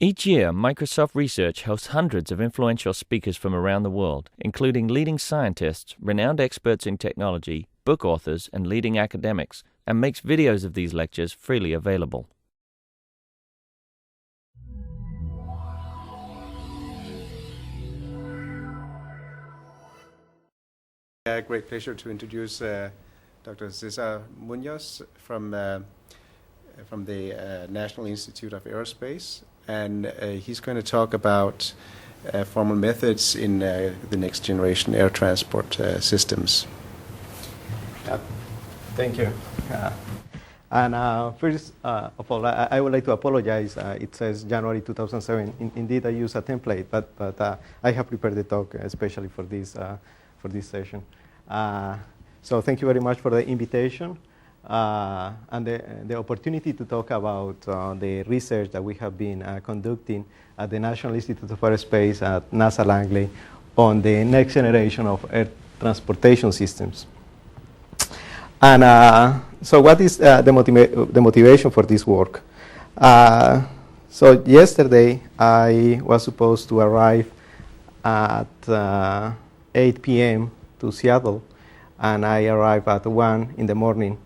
Each year, Microsoft Research hosts hundreds of influential speakers from around the world, including leading scientists, renowned experts in technology, book authors, and leading academics, and makes videos of these lectures freely available. Great pleasure to introduce Dr. Cesar Munoz from the National Institute of Aerospace, and he's going to talk about formal methods in the next generation air transport systems. Thank you. First of all, I would like to apologize. It says January 2007. Indeed, I use a template, but I have prepared the talk especially for this session. So thank you very much for the invitation and the opportunity to talk about the research that we have been conducting at the National Institute of Aerospace at NASA Langley on the next generation of air transportation systems. And so what is the motivation for this work? So yesterday I was supposed to arrive at 8 p.m. to Seattle, and I arrived at 1 in the morning.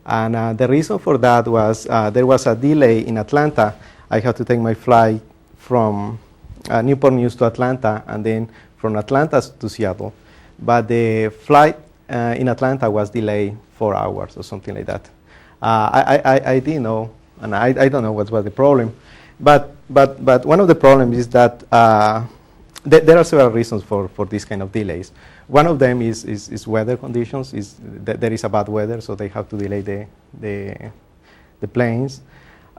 And the reason for that was there was a delay in Atlanta. I had to take my flight from Newport News to Atlanta, and then from Atlanta to Seattle. But the flight in Atlanta was delayed 4 hours or something like that. I didn't know, and I don't know what was the problem. But one of the problems is that there are several reasons for these kind of delays. One of them is weather conditions. There is a bad weather, so they have to delay the planes.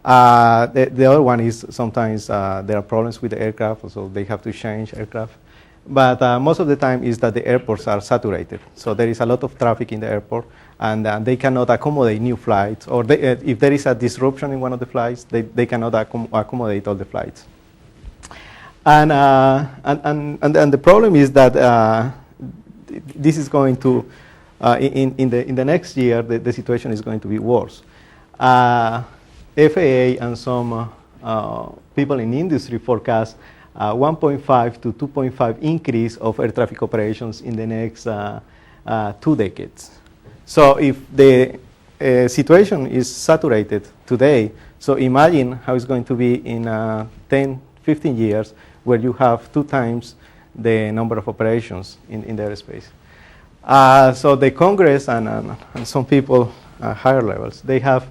The other one is sometimes there are problems with the aircraft, so they have to change aircraft. But most of the time is that the airports are saturated. So there is a lot of traffic in the airport, and they cannot accommodate new flights. Or if there is a disruption in one of the flights, they cannot accommodate all the flights. And the problem is that this is going to, in the next year, the situation is going to be worse. FAA and some people in industry forecast 1.5 to 2.5 increase of air traffic operations in the next 2 decades. So if the situation is saturated today, so imagine how it's going to be in 10, 15 years, where you have 2 times the number of operations in the aerospace. So the Congress and some people higher levels, they have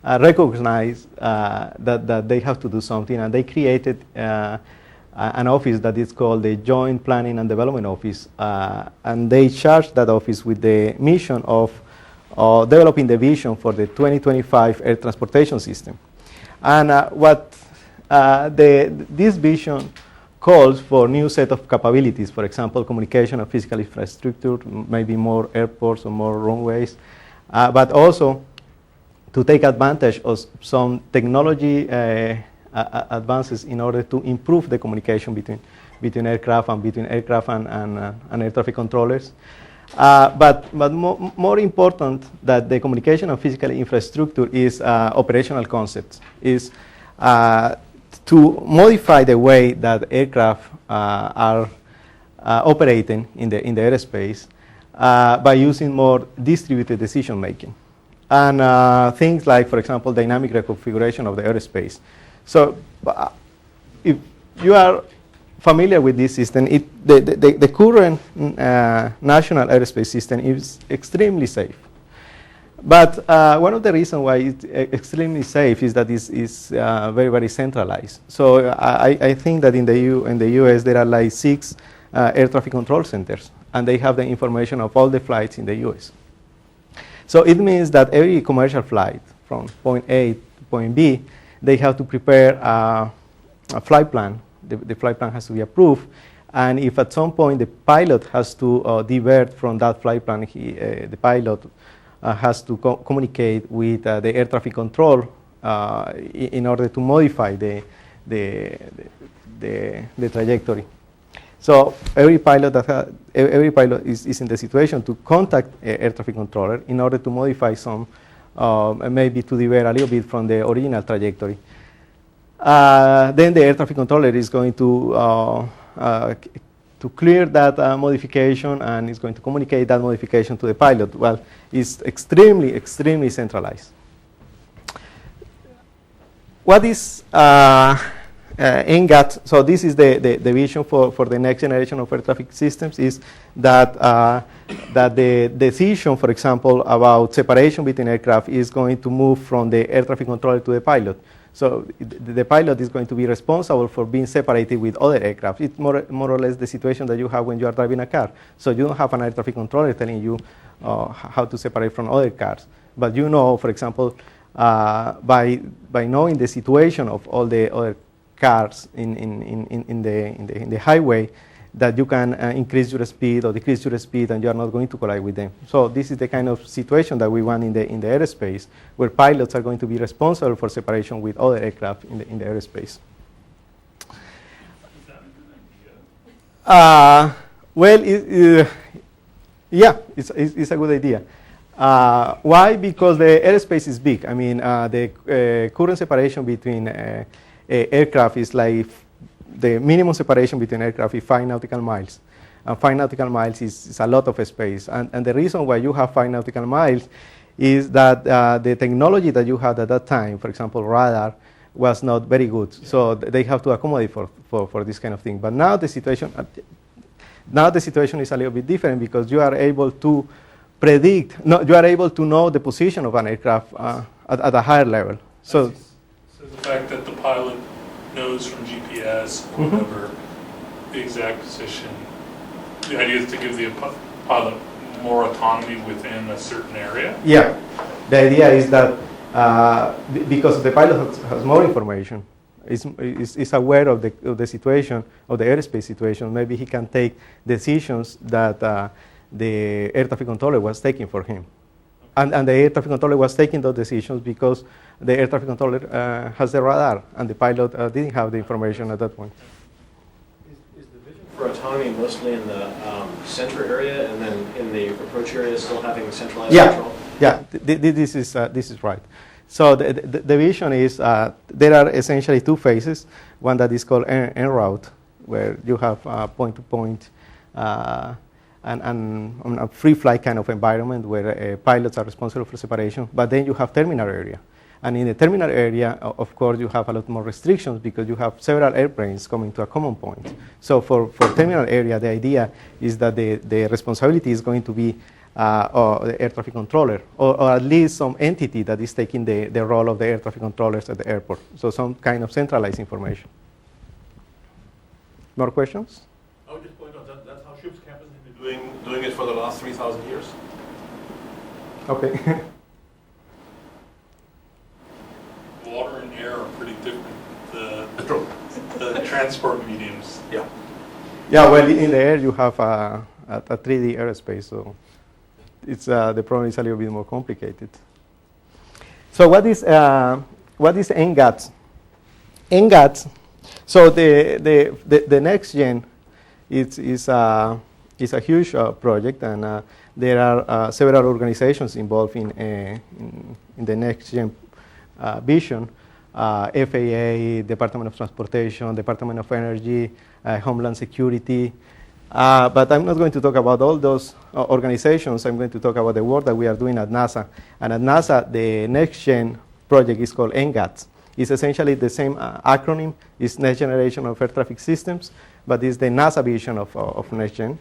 recognized that they have to do something, and they created an office that is called the Joint Planning and Development Office, and they charged that office with the mission of developing the vision for the 2025 air transportation system. And this vision calls for new set of capabilities, for example, communication and physical infrastructure, maybe more airports or more runways, but also to take advantage of some technology advances in order to improve the communication between aircraft and between aircraft and air traffic controllers. But more important than the communication and physical infrastructure is operational concepts, is to modify the way that aircraft are operating in the aerospace by using more distributed decision making. And things like, for example, dynamic reconfiguration of the aerospace. So if you are familiar with this system, the current national aerospace system is extremely safe. But one of the reasons why it's extremely safe is that it's very, very centralized. So I think that in the US there are like 6 air traffic control centers, and they have the information of all the flights in the US. So it means that every commercial flight from point A to point B, they have to prepare a flight plan. The flight plan has to be approved. And if at some point the pilot has to divert from that flight plan, the pilot has to communicate with the air traffic control in order to modify the trajectory. So every pilot is in the situation to contact air traffic controller in order to modify some, maybe to divert a little bit from the original trajectory. then the air traffic controller is going to clear that modification and is going to communicate that modification to the pilot. Well, it's extremely, extremely centralized. What is NGATS? So this is the vision for the next generation of air traffic systems, is that, that the decision, for example, about separation between aircraft is going to move from the air traffic controller to the pilot. So the pilot is going to be responsible for being separated with other aircraft. It's more or less the situation that you have when you are driving a car. So you don't have an air traffic controller telling you how to separate from other cars. But you know, for example, by knowing the situation of all the other cars in the highway, that you can increase your speed or decrease your speed, and you are not going to collide with them. So this is the kind of situation that we want in the aerospace, where pilots are going to be responsible for separation with other aircraft in the aerospace. Well, yeah, it's a good idea. Why? Because the aerospace is big. I mean, the current separation between aircraft is like the minimum separation between aircraft is 5 nautical miles. And 5 nautical miles is a lot of space. And the reason why you have 5 nautical miles is that the technology that you had at that time, for example, radar, was not very good. So they have to accommodate for this kind of thing. But now the situation is a little bit different, because you are able to predict, you are able to know the position of an aircraft at a higher level. So the fact that the pilot knows from GPS or whatever the exact position, the idea is to give the pilot more autonomy within a certain area? Yeah, the idea is that because the pilot has more information, is aware of the situation, of the airspace situation, maybe he can take decisions that the air traffic controller was taking for him. And the air traffic controller was taking those decisions because the air traffic controller has the radar, and the pilot didn't have the information at that point. Is the vision for autonomy mostly in the center area, and then in the approach area still having centralized control? Yeah, this is right. So the vision is there are essentially two phases. One that is called en route, where you have point-to-point and a free flight kind of environment where pilots are responsible for separation. But then you have terminal area. And in the terminal area, of course, you have a lot more restrictions because you have several airplanes coming to a common point. So for terminal area, the idea is that the responsibility is going to be the air traffic controller, or at least some entity that is taking the role of the air traffic controllers at the airport. So some kind of centralized information. More questions? I would just point out that that's how ship's captains have been doing it for the last 3,000 years. Okay. Water and air are pretty different. The transport mediums. Yeah. Yeah, well, in the air you have a 3D aerospace, so it's the problem is a little bit more complicated. So what is NGATS? NGATS. So the next gen is a huge project, and there are several organizations involved in the next gen vision. FAA, Department of Transportation, Department of Energy, Homeland Security. But I'm not going to talk about all those organizations. I'm going to talk about the work that we are doing at NASA. And at NASA, the next gen project is called NGATS. It's essentially the same acronym. It's Next Generation of Air Traffic Systems, but it's the NASA vision of next gen.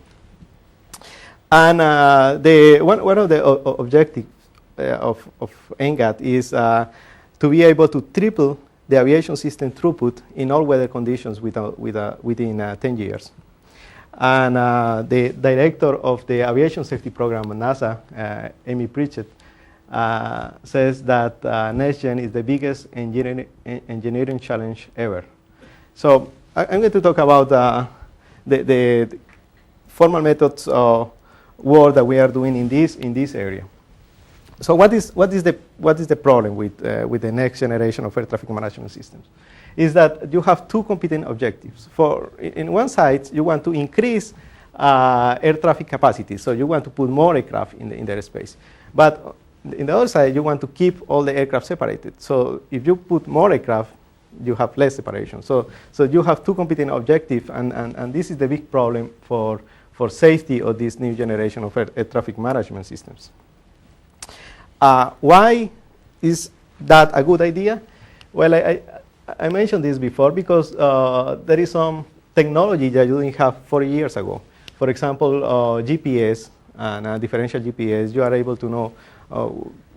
And one of the objectives of NGAT is to be able to triple the aviation system throughput in all weather conditions within 10 years. And the director of the aviation safety program at NASA, Amy Pritchett, says that NextGen is the biggest engineering challenge ever. So I'm going to talk about the formal methods work that we are doing in this area. So what is the problem with the next generation of air traffic management systems? Is that you have two competing objectives. In one side, you want to increase air traffic capacity, so you want to put more aircraft in the airspace. But in the other side, you want to keep all the aircraft separated. So if you put more aircraft, you have less separation. So you have two competing objectives, and this is the big problem for safety of this new generation of air traffic management systems. Why is that a good idea? Well, I mentioned this before because there is some technology that you didn't have 40 years ago. For example, GPS and differential GPS, you are able to know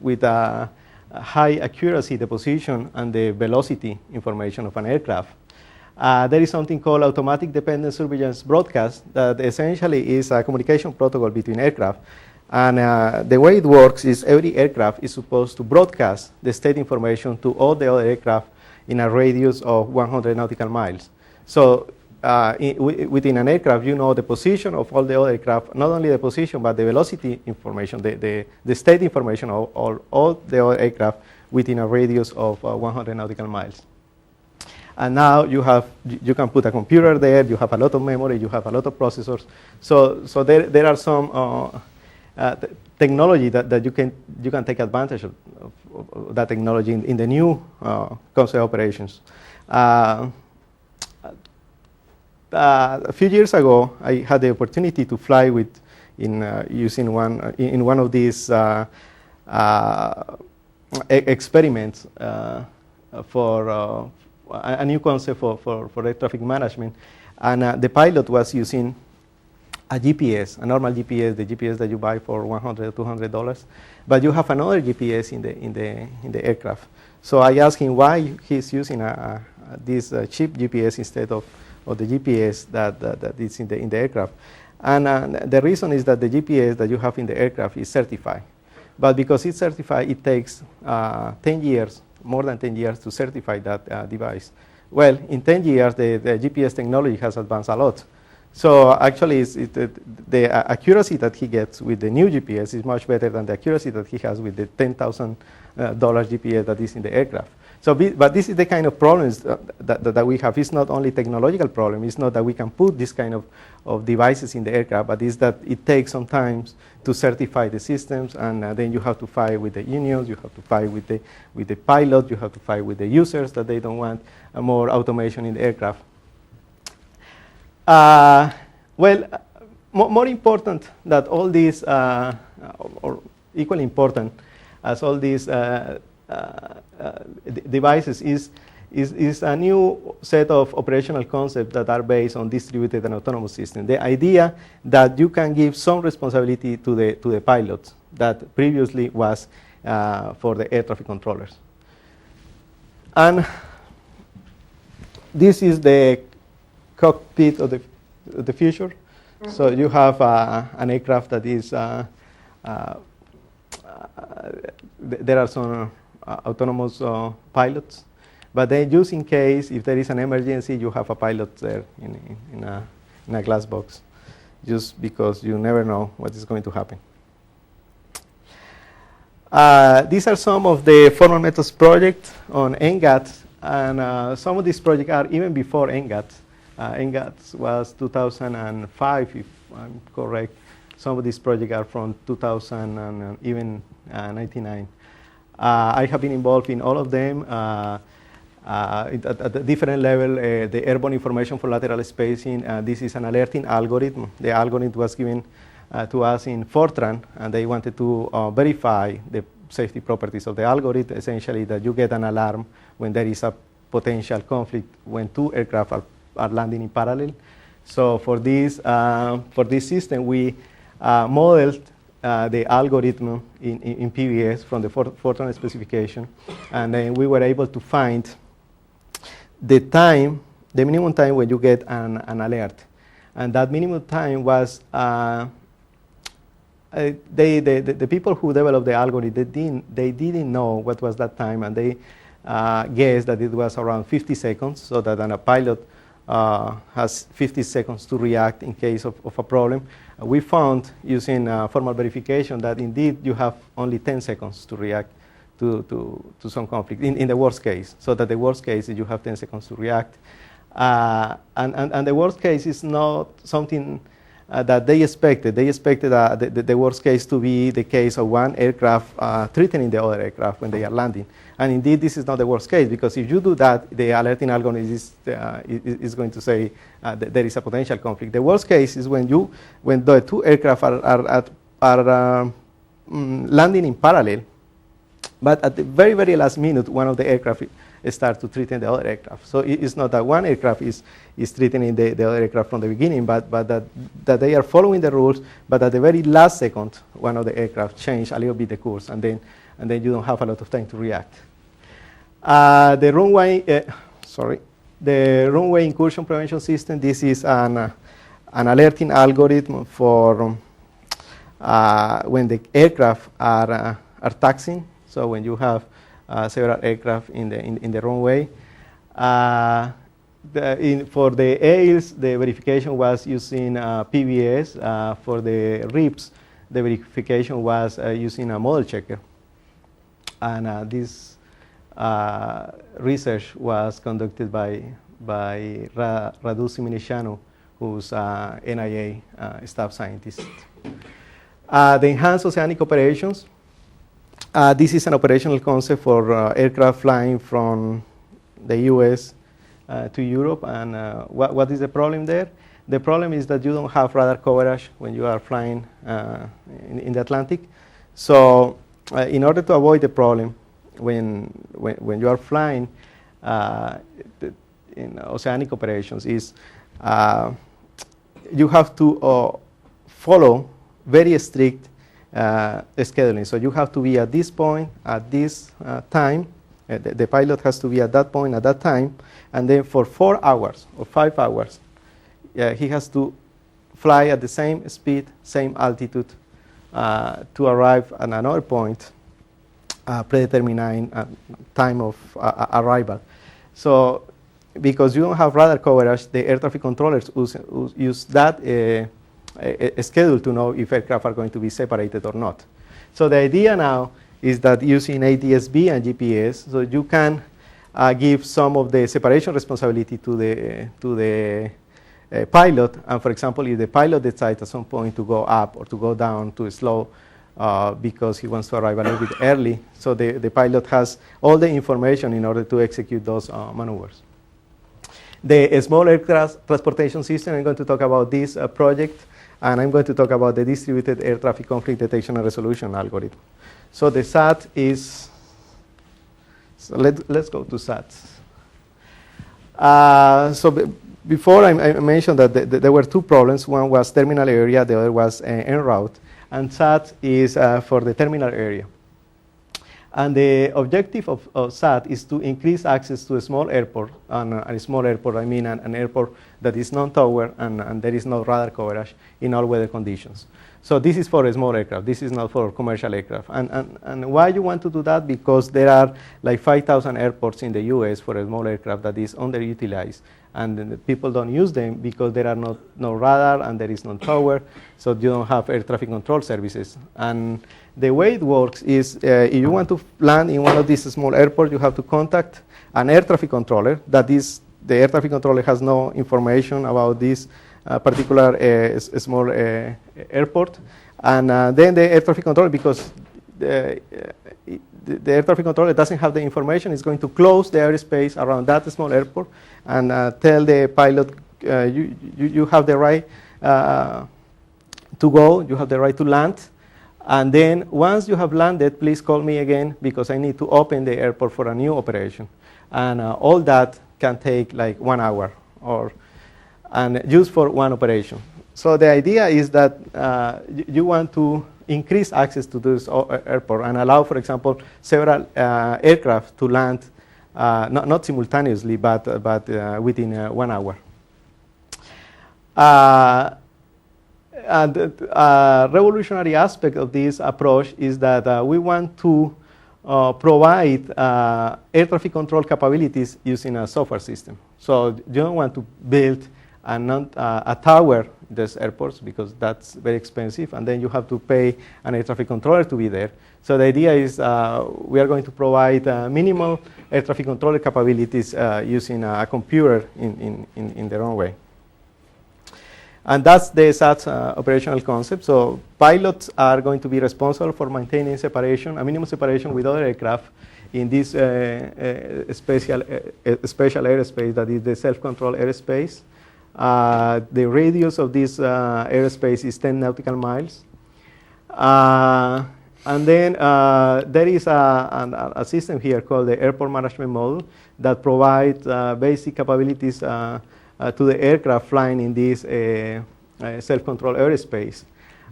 with a high accuracy the position and the velocity information of an aircraft. There is something called automatic dependent surveillance broadcast that essentially is a communication protocol between aircraft. And the way it works is every aircraft is supposed to broadcast the state information to all the other aircraft in a radius of 100 nautical miles. So within an aircraft, you know the position of all the other aircraft, not only the position, but the velocity information, the state information of all the other aircraft within a radius of 100 nautical miles. And now you can put a computer there, you have a lot of memory, you have a lot of processors. So there are some technology that you can take advantage of that technology in the new concept operations. A few years ago, I had the opportunity to fly using one of these experiments for a new concept for air traffic management, and the pilot was using a GPS, a normal GPS, the GPS that you buy for $100, $200, but you have another GPS in the aircraft. So I asked him why he's using this cheap GPS instead of the GPS that is in the aircraft. And the reason is that the GPS that you have in the aircraft is certified. But because it's certified, it takes 10 years, more than 10 years to certify that device. Well, in 10 years, the GPS technology has advanced a lot. So actually, the accuracy that he gets with the new GPS is much better than the accuracy that he has with the $10,000 GPS that is in the aircraft. So, but this is the kind of problems that we have. It's not only technological problem. It's not that we can put this kind of devices in the aircraft, but it's that it takes some time to certify the systems, and then you have to fight with the unions, you have to fight with the pilot, you have to fight with the users that they don't want more automation in the aircraft. Well, more important than all these, or equally important as all these devices is a new set of operational concepts that are based on distributed and autonomous systems. The idea that you can give some responsibility to the pilots that previously was for the air traffic controllers. And this is the cockpit of the future. Mm-hmm. So you have an aircraft that is, there are some autonomous pilots, but then just in case, if there is an emergency, you have a pilot there in a glass box, just because you never know what is going to happen. These are some of the formal methods projects on NGATS, and some of these projects are even before NGATS. NGATS was 2005, if I'm correct. Some of these projects are from 2000 and even 99. I have been involved in all of them at a different level. The airborne information for lateral spacing, this is an alerting algorithm. The algorithm was given to us in Fortran, and they wanted to verify the safety properties of the algorithm, essentially that you get an alarm when there is a potential conflict when two aircraft are landing in parallel. So for this system, we modeled the algorithm in PBS from the Fortran specification, and then we were able to find the minimum time when you get an alert. And that minimum time was, the people who developed the algorithm, they didn't know what was that time, and they guessed that it was around 50 seconds, so that a pilot has 50 seconds to react in case of a problem. We found, using formal verification, that indeed you have only 10 seconds to react to some conflict, in the worst case. So that the worst case is you have 10 seconds to react. And the worst case is not something that they expected. They expected the worst case to be the case of one aircraft threatening the other aircraft when they are landing. And indeed, this is not the worst case, because if you do that, the alerting algorithm is going to say that there is a potential conflict. The worst case is when the two aircraft are landing in parallel, but at the very, very last minute, one of the aircraft starts to threaten the other aircraft. So it's not that one aircraft is threatening the other aircraft from the beginning, but that they are following the rules, but at the very last second, one of the aircraft change a little bit the course, and then you don't have a lot of time to react. The runway incursion prevention system. This is an alerting algorithm for when the aircraft are taxiing. So when you have several aircraft in the runway. For the AILs, the verification was using PBS. For the RIPS, the verification was using a model checker. And this research was conducted by Radu Simineshanu, who's NIA staff scientist. The enhanced oceanic operations. This is an operational concept for aircraft flying from the US to Europe. And what is the problem there? The problem is that you don't have radar coverage when you are flying in the Atlantic. So in order to avoid the problem, when you are flying in oceanic operations, is you have to follow very strict scheduling. So you have to be at this point, at this time. The pilot has to be at that point, at that time. And then for 4 hours or 5 hours, he has to fly at the same speed, same altitude to arrive at another point, predetermined time of arrival. So because you don't have radar coverage, the air traffic controllers use that schedule to know if aircraft are going to be separated or not. So the idea now is that using ADS-B and GPS, so you can give some of the separation responsibility to the pilot. And for example, if the pilot decides at some point to go up or to go down to slow because he wants to arrive a little bit early, so the pilot has all the information in order to execute those maneuvers. The small aircraft transportation system, I'm going to talk about this project, and I'm going to talk about the distributed air traffic conflict detection and resolution algorithm. So the SAT is, so let's go to SATs. Before I mentioned that there were 2 problems. One was terminal area, the other was en route. And SAT is for the terminal area. And the objective of SAT is to increase access to a small airport. And a small airport, I mean an airport that is non-tower and there is no radar coverage in all weather conditions. So this is for a small aircraft. This is not for commercial aircraft. And why you want to do that? Because there are like 5,000 airports in the US for a small aircraft that is underutilized. And people don't use them because there are no radar and there is no tower, so you don't have air traffic control services. And the way it works is if you want to land in one of these small airports, you have to contact an air traffic controller. That is, the air traffic controller has no information about this particular small airport. And then the air traffic controller, because the air traffic controller doesn't have the information, is going to close the airspace around that small airport and tell the pilot, you have the right to go, you have the right to land. And then once you have landed, please call me again because I need to open the airport for a new operation. And all that can take like 1 hour and used for one operation. So the idea is that you want to increase access to this airport and allow, for example, several aircraft to land, not simultaneously, but within 1 hour. And a revolutionary aspect of this approach is that we want to provide air traffic control capabilities using a software system. So you don't want to build a tower in these airports because that's very expensive, and then you have to pay an air traffic controller to be there. So the idea is we are going to provide minimal air traffic controller capabilities using a computer in the runway. And that's the SATS operational concept. So pilots are going to be responsible for maintaining separation, a minimum separation with other aircraft in this special airspace that is the self-controlled airspace. The radius of this airspace is 10 nautical miles. And then there is a system here called the airport management model that provides basic capabilities to the aircraft flying in this self-controlled airspace.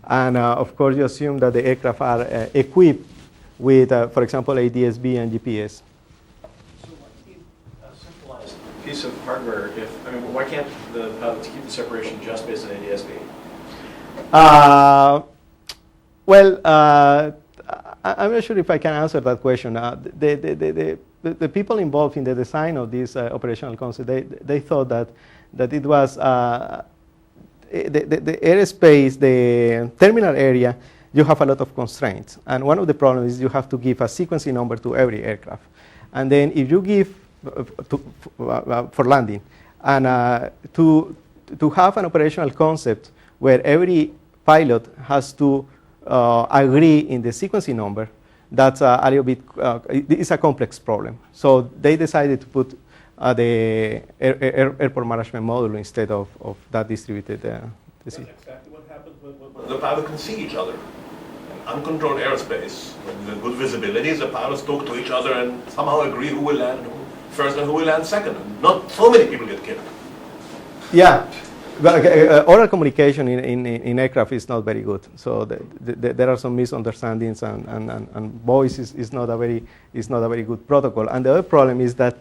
And of course, you assume that the aircraft are equipped with, for example, ADS-B and GPS. So why keep a centralized piece of hardware why can't the pilots keep the separation just based on ADS-B? I'm not sure if I can answer that question. The people involved in the design of this operational concept, they thought that it was the airspace, the terminal area, you have a lot of constraints. And one of the problems is you have to give a sequencing number to every aircraft. And then if you give for landing, and to have an operational concept where every pilot has to agree in the sequencing number, that's a little bit, it's a complex problem. So they decided to put the airport management model instead of that distributed That's exactly what happens when the pilots can see each other. In uncontrolled airspace, when there's good visibility, the pilots talk to each other and somehow agree who will land first and who will land second. And not so many people get killed. Yeah. But oral communication in aircraft is not very good. So there are some misunderstandings, and voice is not a very good protocol. And the other problem is that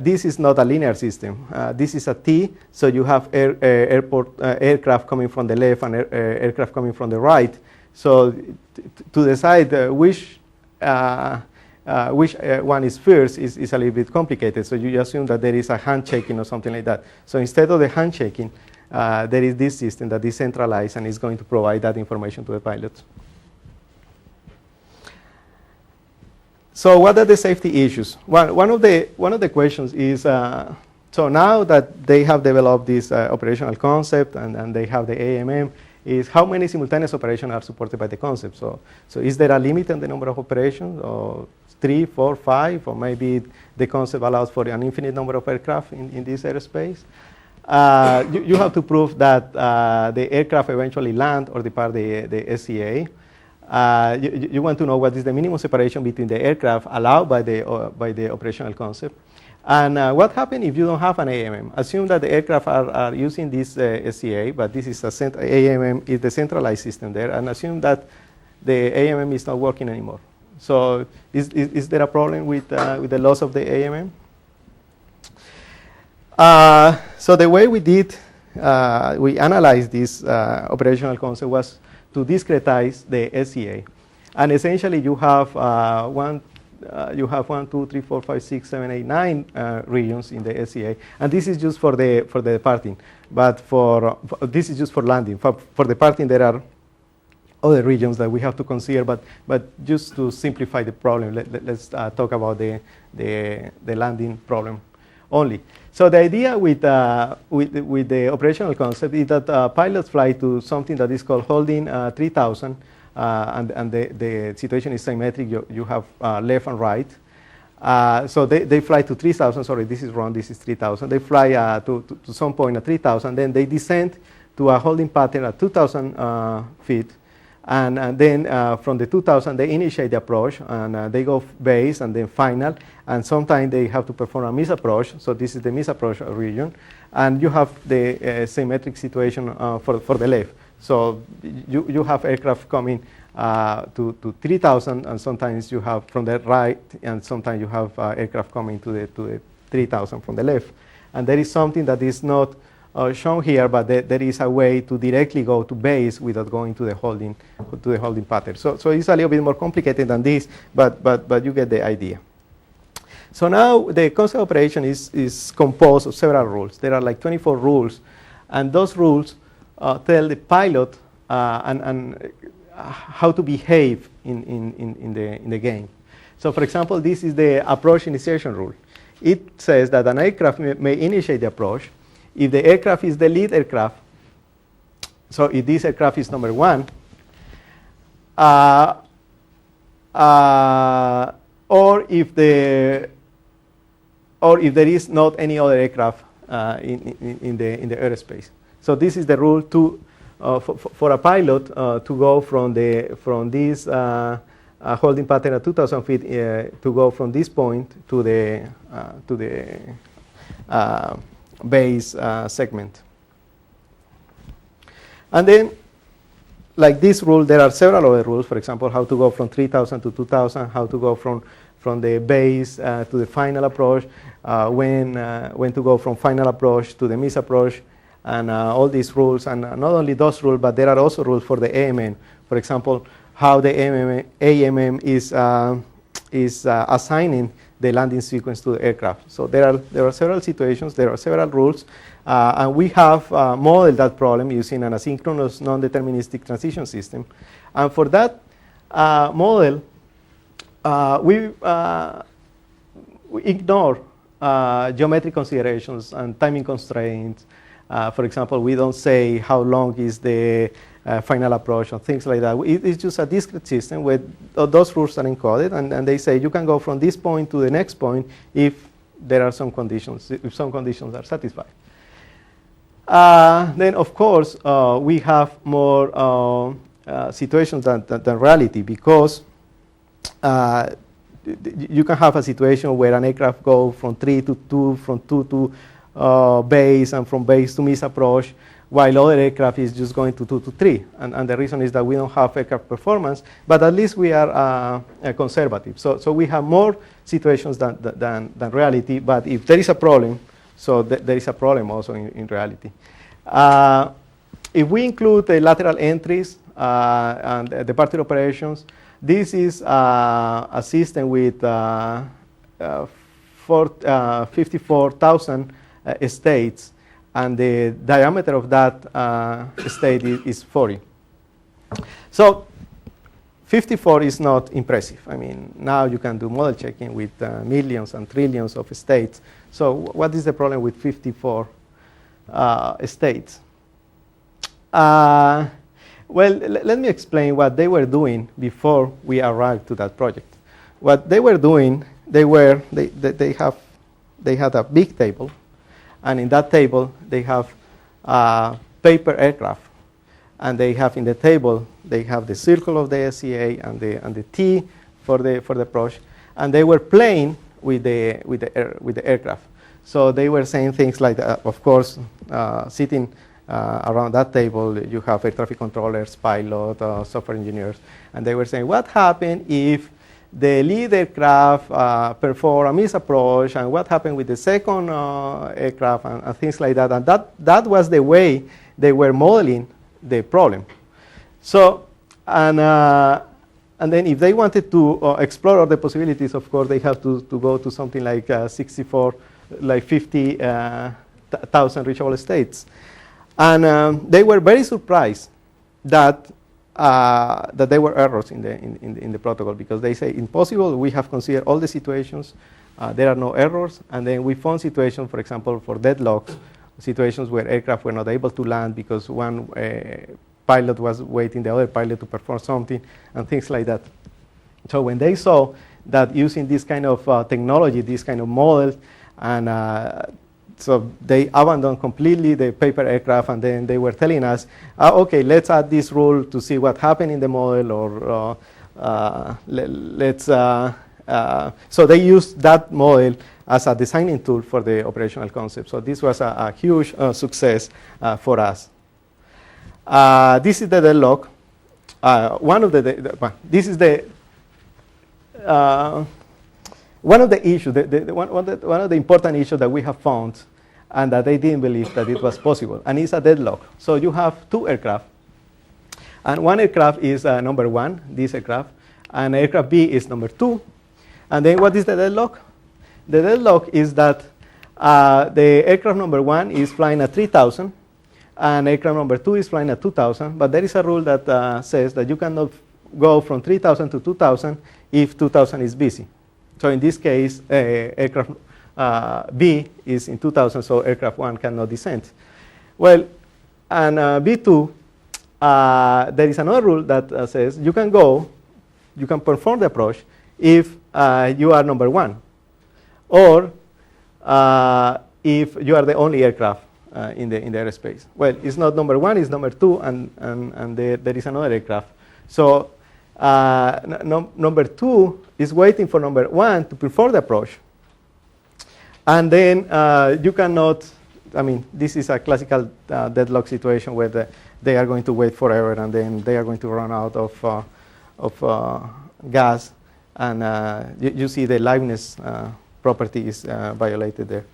this is not a linear system. This is a T, so you have aircraft coming from the left and aircraft coming from the right. So to decide which one is first is a little bit complicated. So you assume that there is a handshaking or something like that. So instead of the handshaking, there is this system that is centralized and is going to provide that information to the pilots. So what are the safety issues? One of the questions is, so now that they have developed this operational concept and they have the AMM, is how many simultaneous operations are supported by the concept? So is there a limit on the number of operations, or 3, 4, 5, or maybe the concept allows for an infinite number of aircraft in this airspace? You have to prove that the aircraft eventually land or depart the SCA. You want to know what is the minimum separation between the aircraft allowed by the operational concept. And what happens if you don't have an AMM? Assume that the aircraft are using this SCA, but this is AMM is the centralized system there, and assume that the AMM is not working anymore. So is there a problem with the loss of the AMM? So the way we we analyzed this operational concept was to discretize the SCA. And essentially you have 1, 2, 3, 4, 5, 6, 7, 8, 9 regions in the SCA. And this is just for the departing. But this is just for landing. For departing, there are other regions that we have to consider. But just to simplify the problem, let's talk about the landing problem only. So the idea with the operational concept is that pilots fly to something that is called holding 3000, and the situation is symmetric. You have left and right. So they fly to 3000. Sorry, this is wrong. This is 3000. They fly to some point at 3000. Then they descend to a holding pattern at 2000 feet. And then from the 2000, they initiate the approach, and they go base and then final. And sometimes they have to perform a misapproach. So this is the misapproach region. And you have the symmetric situation for the left. So you have aircraft coming to 3000, and sometimes you have from the right, and sometimes you have aircraft coming to the 3000 from the left. And there is something that is not shown here, but there is a way to directly go to base without going to the holding pattern. So it's a little bit more complicated than this, but you get the idea. So now the concept operation is composed of several rules. There are like 24 rules, and those rules tell the pilot and how to behave in the game. So for example, this is the approach initiation rule. It says that an aircraft may initiate the approach if the aircraft is the lead aircraft So if this aircraft is number 1, or if there is not any other aircraft in the airspace. So this is the rule for a pilot to go from this holding pattern at 2,000 feet to go from this point to the base segment. And then, like this rule, there are several other rules. For example, how to go from 3,000 to 2,000, how to go from the base to the final approach, when to go from final approach to the miss approach, and all these rules. And not only those rules, but there are also rules for the AMM. For example, how the AMM is assigning the landing sequence to the aircraft. So there are several situations, there are several rules, and we have modeled that problem using an asynchronous non-deterministic transition system. And for that model, we ignore geometric considerations and timing constraints. For example, we don't say how long is the final approach or things like that. It's just a discrete system where those rules are encoded, and they say you can go from this point to the next point if there are some conditions, if some conditions are satisfied. Then, of course, we have more situations than reality, because you can have a situation where an aircraft goes from 3 to 2, from 2 to base, and from base to miss approach, while other aircraft is just going to 2 to 3. And the reason is that we don't have aircraft performance, but at least we are conservative. So we have more situations than reality, but if there is a problem, so there is a problem also in reality. If we include the lateral entries and departure operations, this is a system with 54,000 states, and the diameter of that state is 40. So 54 is not impressive. I mean, now you can do model checking with millions and trillions of states. So what is the problem with 54 states? Well, let me explain what they were doing before we arrived to that project. What they were doing, they had a big table, and in that table they have paper aircraft, and they have in the table they have the circle of the SCA and the T for the approach, and they were playing with the aircraft. So they were saying things like, of course, sitting around that table, you have air traffic controllers, pilot, software engineers, and they were saying, what happened if the lead aircraft performed a misapproach, and what happened with the second aircraft, and things like that. And that was the way they were modeling the problem. So, and then if they wanted to explore all the possibilities, of course, they have to go to something like 50,000 reachable states. And they were very surprised that there were errors in the protocol, because they say impossible. We have considered all the situations. There are no errors. And then we found situations, for example, for deadlocks, situations where aircraft were not able to land because one pilot was waiting the other pilot to perform something, and things like that. So when they saw that using this kind of technology, this kind of model, and so they abandoned completely the paper aircraft, and then they were telling us, okay, let's add this rule to see what happened in the model, or so they used that model as a designing tool for the operational concept. So this was a huge success for us. This is the deadlock. One of the issues, one of the important issues that we have found, and that they didn't believe that it was possible, and it's a deadlock. So you have two aircraft, and one aircraft is number 1, this aircraft, and aircraft B is number 2. And then what is the deadlock? The deadlock is that the aircraft number 1 is flying at 3,000, and aircraft number 2 is flying at 2,000, but there is a rule that says that you cannot go from 3,000 to 2,000 if 2,000 is busy. So in this case, aircraft B is in 2,000, so aircraft 1 cannot descend. Well, and B2 there is another rule that says you can perform the approach if you are number one, or if you are the only aircraft in the airspace. Well, it's not number one, it's number two, and there is another aircraft. So number two is waiting for number one to perform the approach. And then you cannot, I mean, this is a classical deadlock situation where they are going to wait forever, and then they are going to run out of gas, and you see the liveness property is violated there.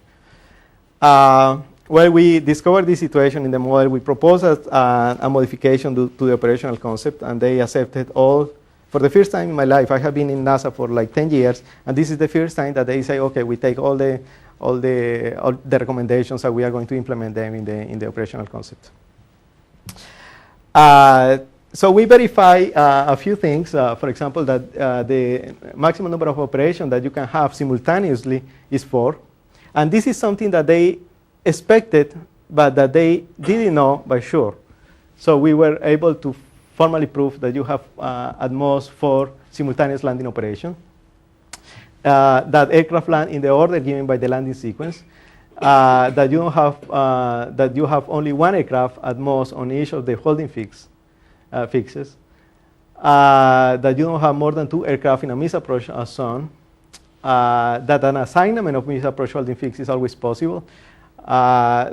Well, we discovered this situation in the model. We proposed a modification to the operational concept, and they accepted all. For the first time in my life, I have been in NASA for like 10 years, and this is the first time that they say, okay, we take all the recommendations, and we are going to implement them in the operational concept. So we verify a few things. For example, that the maximum number of operations that you can have simultaneously is 4. And this is something that they expected, but that they didn't know by sure. So we were able to formally prove that you have at most 4 simultaneous landing operations. That aircraft land in the order given by the landing sequence. That you don't have that you have only 1 aircraft at most on each of the holding fixes. That you don't have more than 2 aircraft in a misapproach zone. That an assignment of misapproach holding fix is always possible.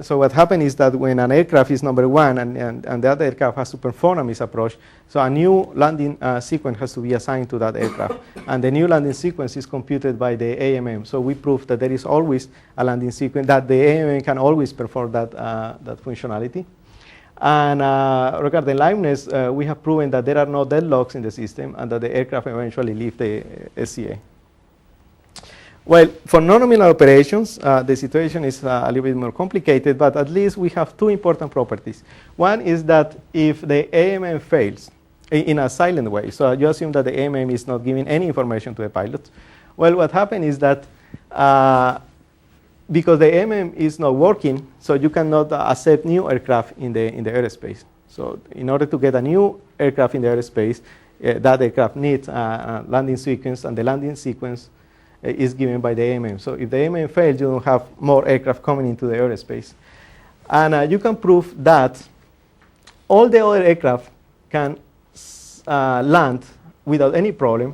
So what happens is that when an aircraft is number 1 and the other aircraft has to perform a misapproach, so a new landing sequence has to be assigned to that aircraft. And the new landing sequence is computed by the AMM. So we prove that there is always a landing sequence, that the AMM can always perform that functionality. And regarding liveness, we have proven that there are no deadlocks in the system and that the aircraft eventually leave the SCA. Well, for non-nominal operations, the situation is a little bit more complicated, but at least we have 2 important properties. One is that if the AMM fails in a silent way, so you assume that the AMM is not giving any information to the pilot, well, what happens is that because the AMM is not working, so you cannot accept new aircraft in the airspace. So in order to get a new aircraft in the airspace, that aircraft needs a landing sequence, and the landing sequence is given by the AMM. So if the AMM fails, you don't have more aircraft coming into the airspace. And you can prove that all the other aircraft can land without any problem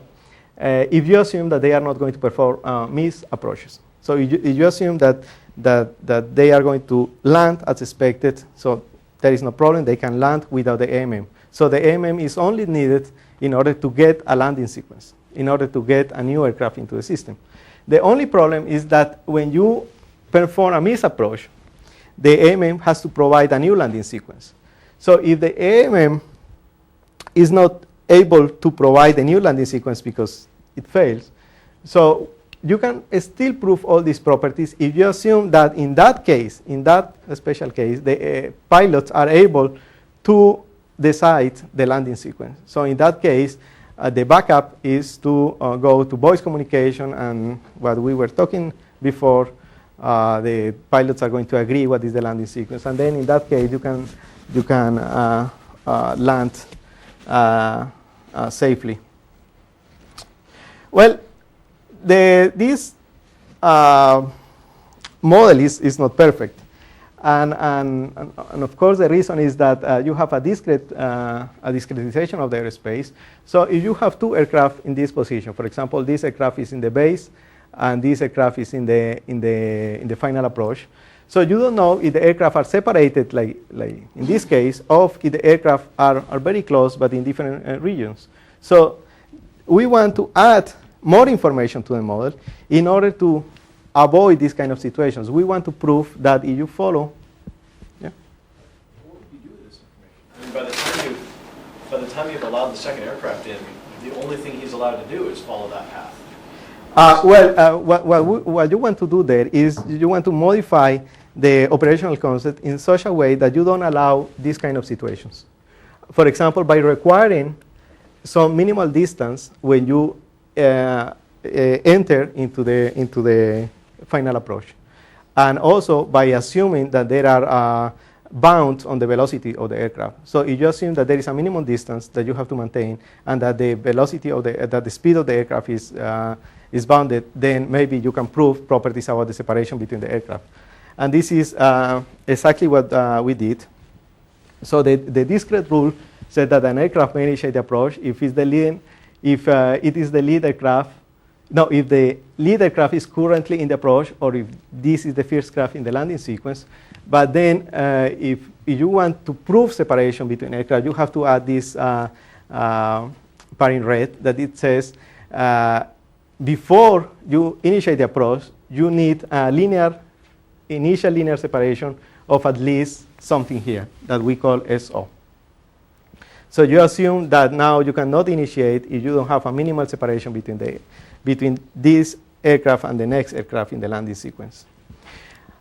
if you assume that they are not going to perform misapproaches. So if you assume that they are going to land as expected, so there is no problem, they can land without the AMM. So the AMM is only needed in order to get a landing sequence, in order to get a new aircraft into the system. The only problem is that when you perform a misapproach, the AMM has to provide a new landing sequence. So if the AMM is not able to provide a new landing sequence because it fails, so you can still prove all these properties if you assume that in that case, in that special case, the pilots are able to decide the landing sequence. So in that case, the backup is to go to voice communication, and what we were talking before, the pilots are going to agree what is the landing sequence, and then in that case you can land safely. Well, this model is not perfect, and of course the reason is that you have a discretization of the airspace. So if you have 2 aircraft in this position, for example, this aircraft is in the base and this aircraft is in the final approach. So you don't know if the aircraft are separated, like in this case, or if the aircraft are very close but in different regions. So we want to add more information to the model in order to avoid these kind of situations. We want to prove that if you follow, What would you do with this information? I mean, by the time you've allowed the second aircraft in, the only thing he's allowed to do is follow that path. What you want to do there is you want to modify the operational concept in such a way that you don't allow these kind of situations. For example, by requiring some minimal distance when you enter into the final approach, and also by assuming that there are bound on the velocity of the aircraft. So if you assume that there is a minimum distance that you have to maintain and that the velocity of that the speed of the aircraft is bounded, then maybe you can prove properties about the separation between the aircraft. And this is exactly what we did. So the discrete rule said that an aircraft may initiate the approach if it is the lead aircraft. No, if the lead aircraft is currently in the approach, or if this is the first craft in the landing sequence. But then, if you want to prove separation between aircraft, you have to add this part in red that it says before you initiate the approach, you need a initial linear separation of at least something here that we call SO. So you assume that now you cannot initiate if you don't have a minimal separation between this aircraft and the next aircraft in the landing sequence.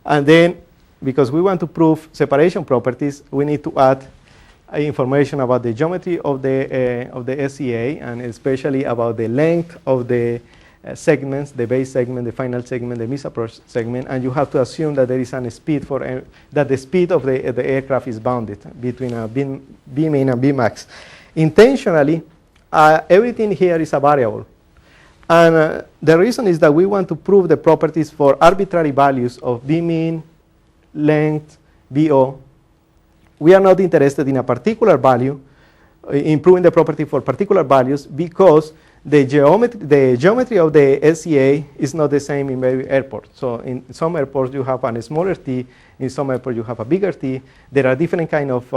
And then, because we want to prove separation properties, we need to add information about the geometry of the SCA, and especially about the length of the segments, the base segment, the final segment, the misapproach segment, and you have to assume that there is a speed that the speed of the aircraft is bounded between a Bmin and Bmax. Intentionally, everything here is a variable. And the reason is that we want to prove the properties for arbitrary values of Bmin, length, Bo. We are not interested in a particular value, in proving the property for particular values, because the geometry of the SCA is not the same in every airport. So in some airports you have a smaller T, in some airports you have a bigger T. There are different kind of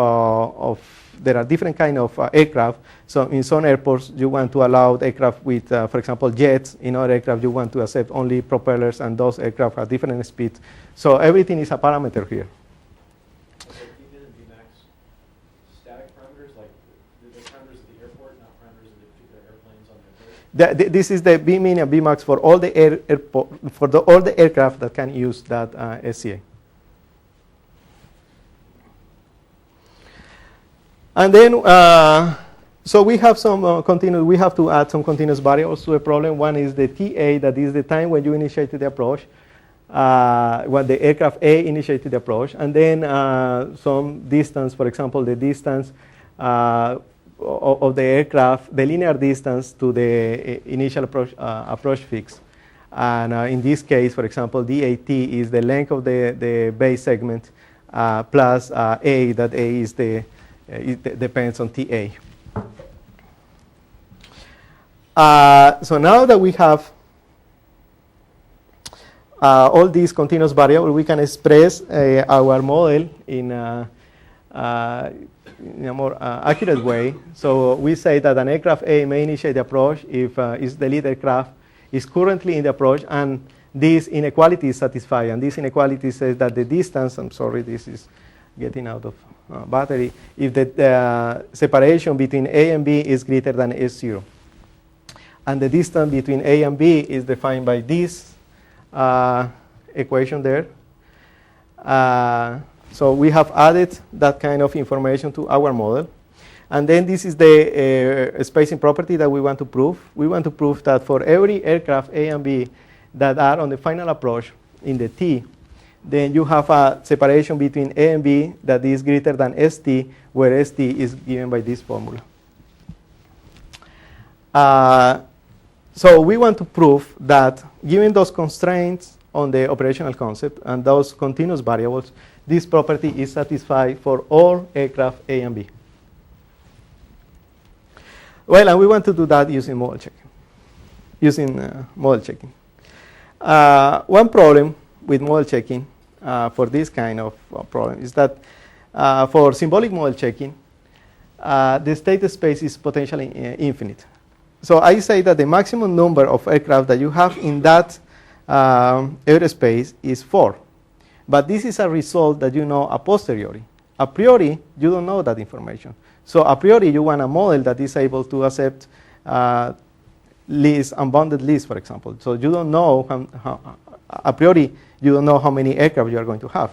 aircraft. So in some airports you want to allow the aircraft with, for example, jets. In other aircraft you want to accept only propellers, and those aircraft have different speeds. So everything is a parameter here. This is the Bmin and Bmax for all the all the aircraft that can use that SCA. And then, so we have some continuous. We have to add some continuous variables to the problem. One is the TA, that is the time when you initiated the approach, when the aircraft A initiated the approach, and then some distance. For example, the distance of the aircraft, the linear distance to the initial approach fix. And in this case, for example, DAT is the length of the base segment plus A, that A is it depends on TA. So now that we have all these continuous variables, we can express our model in a more accurate way. So we say that an aircraft A may initiate the approach if the lead aircraft is currently in the approach and this inequality is satisfied. And this inequality says that the distance, I'm sorry, this is getting out of battery, if the separation between A and B is greater than S0. And the distance between A and B is defined by this equation there. So we have added that kind of information to our model. And then this is the spacing property that we want to prove. We want to prove that for every aircraft A and B that are on the final approach in the T, then you have a separation between A and B that is greater than ST, where ST is given by this formula. So we want to prove that given those constraints on the operational concept and those continuous variables, this property is satisfied for all aircraft A and B. Well, and we want to do that using model checking. One problem with model checking for this kind of problem is that for symbolic model checking, the state space is potentially infinite. So I say that the maximum number of aircraft that you have in that aerospace is 4. But this is a result that you know a posteriori. A priori, you don't know that information. So a priori, you want a model that is able to accept unbounded lists, for example. So you don't know, a priori, you don't know how many aircraft you are going to have.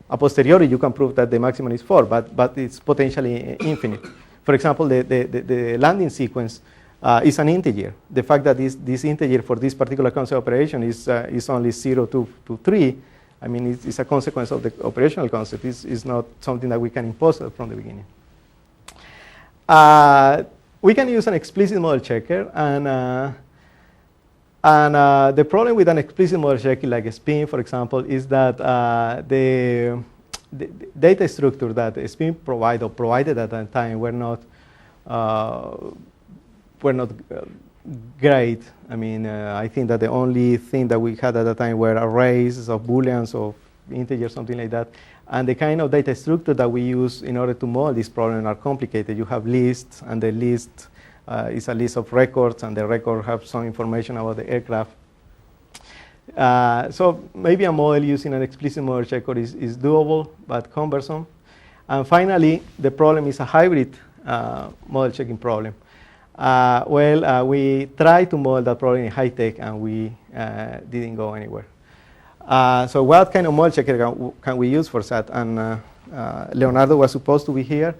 A posteriori, you can prove that the maximum is 4, but it's potentially infinite. For example, the landing sequence is an integer. The fact that this integer for this particular concept operation is only 0 to 3, I mean, it's a consequence of the operational concept. It's not something that we can impose from the beginning. We can use an explicit model checker, and the problem with an explicit model checker, like a spin, for example, is that the data structure that the spin provided at that time were not great. I mean, I think that the only thing that we had at that time were arrays of booleans of integers, something like that. And the kind of data structure that we use in order to model this problem are complicated. You have lists, and the list is a list of records, and the record have some information about the aircraft. So maybe a model using an explicit model checker is doable, but cumbersome. And finally, the problem is a hybrid model checking problem. We tried to model that problem in high tech, and we didn't go anywhere. So what kind of model checker can we use for that? And Leonardo was supposed to be here.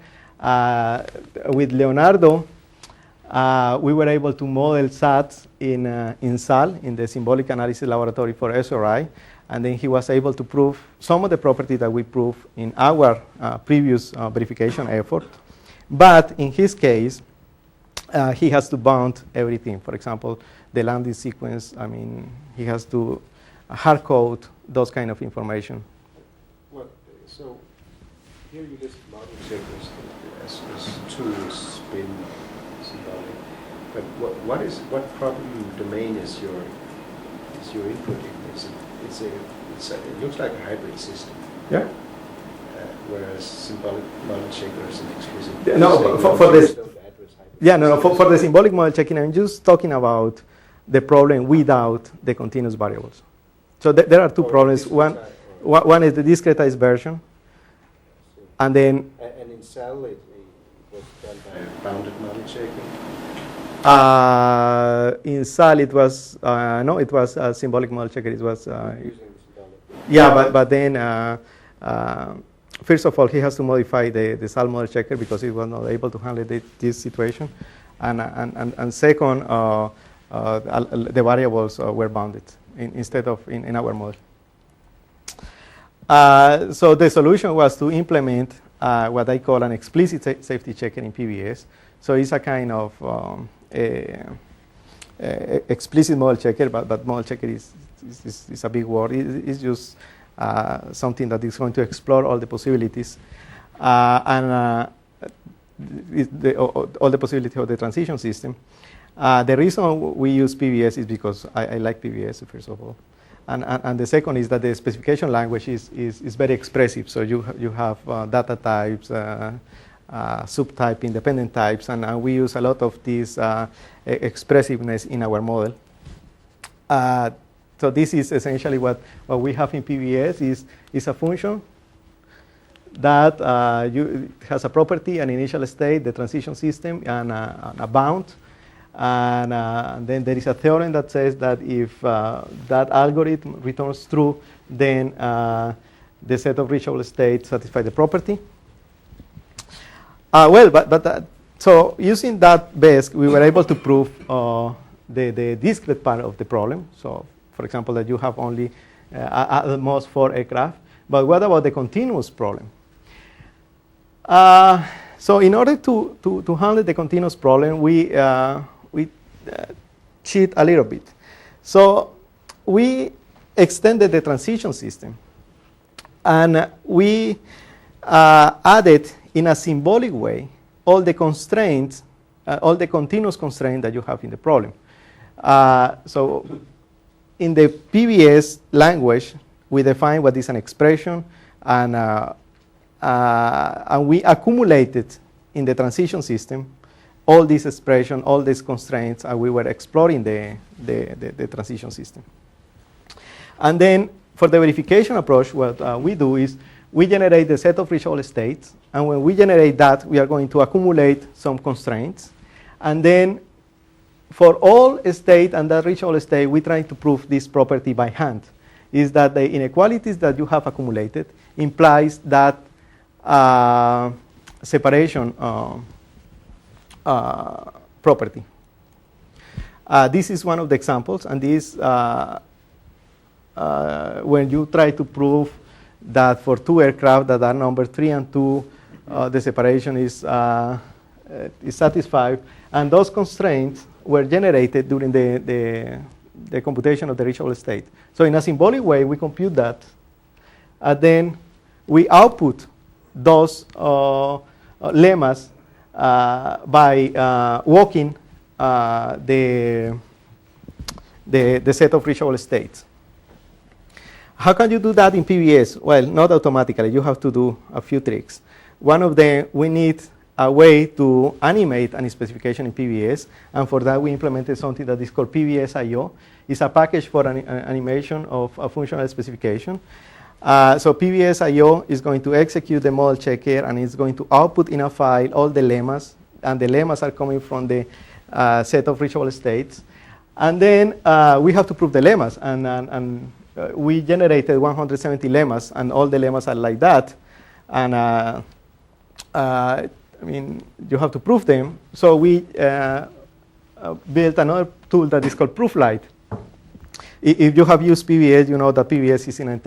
With Leonardo, we were able to model SATs in SAL, in the Symbolic Analysis Laboratory for SRI, and then he was able to prove some of the properties that we proved in our previous verification effort. But in his case, he has to bound everything. For example, the landing sequence, I mean, he has to hard code those kind of information. Well, so here you list model checkers as tools, spin, symbolic. But what problem domain is your input in? It looks like a hybrid system. Yeah. Whereas symbolic model checker is an explicit. No, for this. Yeah, no, for the symbolic model checking, I'm just talking about the problem without the continuous variables. So there are two problems. One is the discretized version, and then. And in SAL, it was done by bounded model checking. In SAL, it was no, it was a symbolic model checker. It was. Using the symbolic. Yeah, but then. First of all, he has to modify the SAL model checker because he was not able to handle this situation. And second, the variables were bounded instead of in our model. So the solution was to implement what I call an explicit safety checker in PBS. So it's a kind of explicit model checker, but model checker is a big word. It's just something that is going to explore all the possibilities all the possibilities of the transition system. The reason we use PBS is because I like PBS, first of all. And the second is that the specification language is very expressive. So you have data types, subtype, independent types, and we use a lot of this expressiveness in our model. So this is essentially what we have in PBS is a function that has a property, an initial state, the transition system, and a bound. And then there is a theorem that says that if that algorithm returns true, then the set of reachable states satisfy the property. So using that BESC, we were able to prove the discrete part of the problem. So, for example, that you have only at the most 4 aircraft. But what about the continuous problem? So in order to handle the continuous problem, we cheat a little bit. So we extended the transition system, and we added in a symbolic way all the constraints, all the continuous constraints that you have in the problem. So in the PBS language, we define what is an expression, and we accumulated in the transition system all these expressions, all these constraints, and we were exploring the transition system. And then for the verification approach, what we do is we generate the set of reachable states, and when we generate that, we are going to accumulate some constraints. And then for all state and that reachable state, we try to prove this property by hand, is that the inequalities that you have accumulated implies that separation property. This is one of the examples, and this when you try to prove that for two aircraft that are number 3 and 2, the separation is satisfied, and those constraints were generated during the computation of the reachable state. So in a symbolic way, we compute that, and then we output those lemmas by walking the set of reachable states. How can you do that in PBS? Well, not automatically. You have to do a few tricks. One of them, we need a way to animate any specification in PBS, and for that we implemented something that is called PBS.io. It's a package for an animation of a functional specification. So PBS.io is going to execute the model checker, and it's going to output in a file all the lemmas, and the lemmas are coming from the set of reachable states. And then we have to prove the lemmas, and we generated 170 lemmas, and all the lemmas are like that. And I mean, you have to prove them. So we built another tool that is called Prooflight. If you have used PBS, you know that PBS is an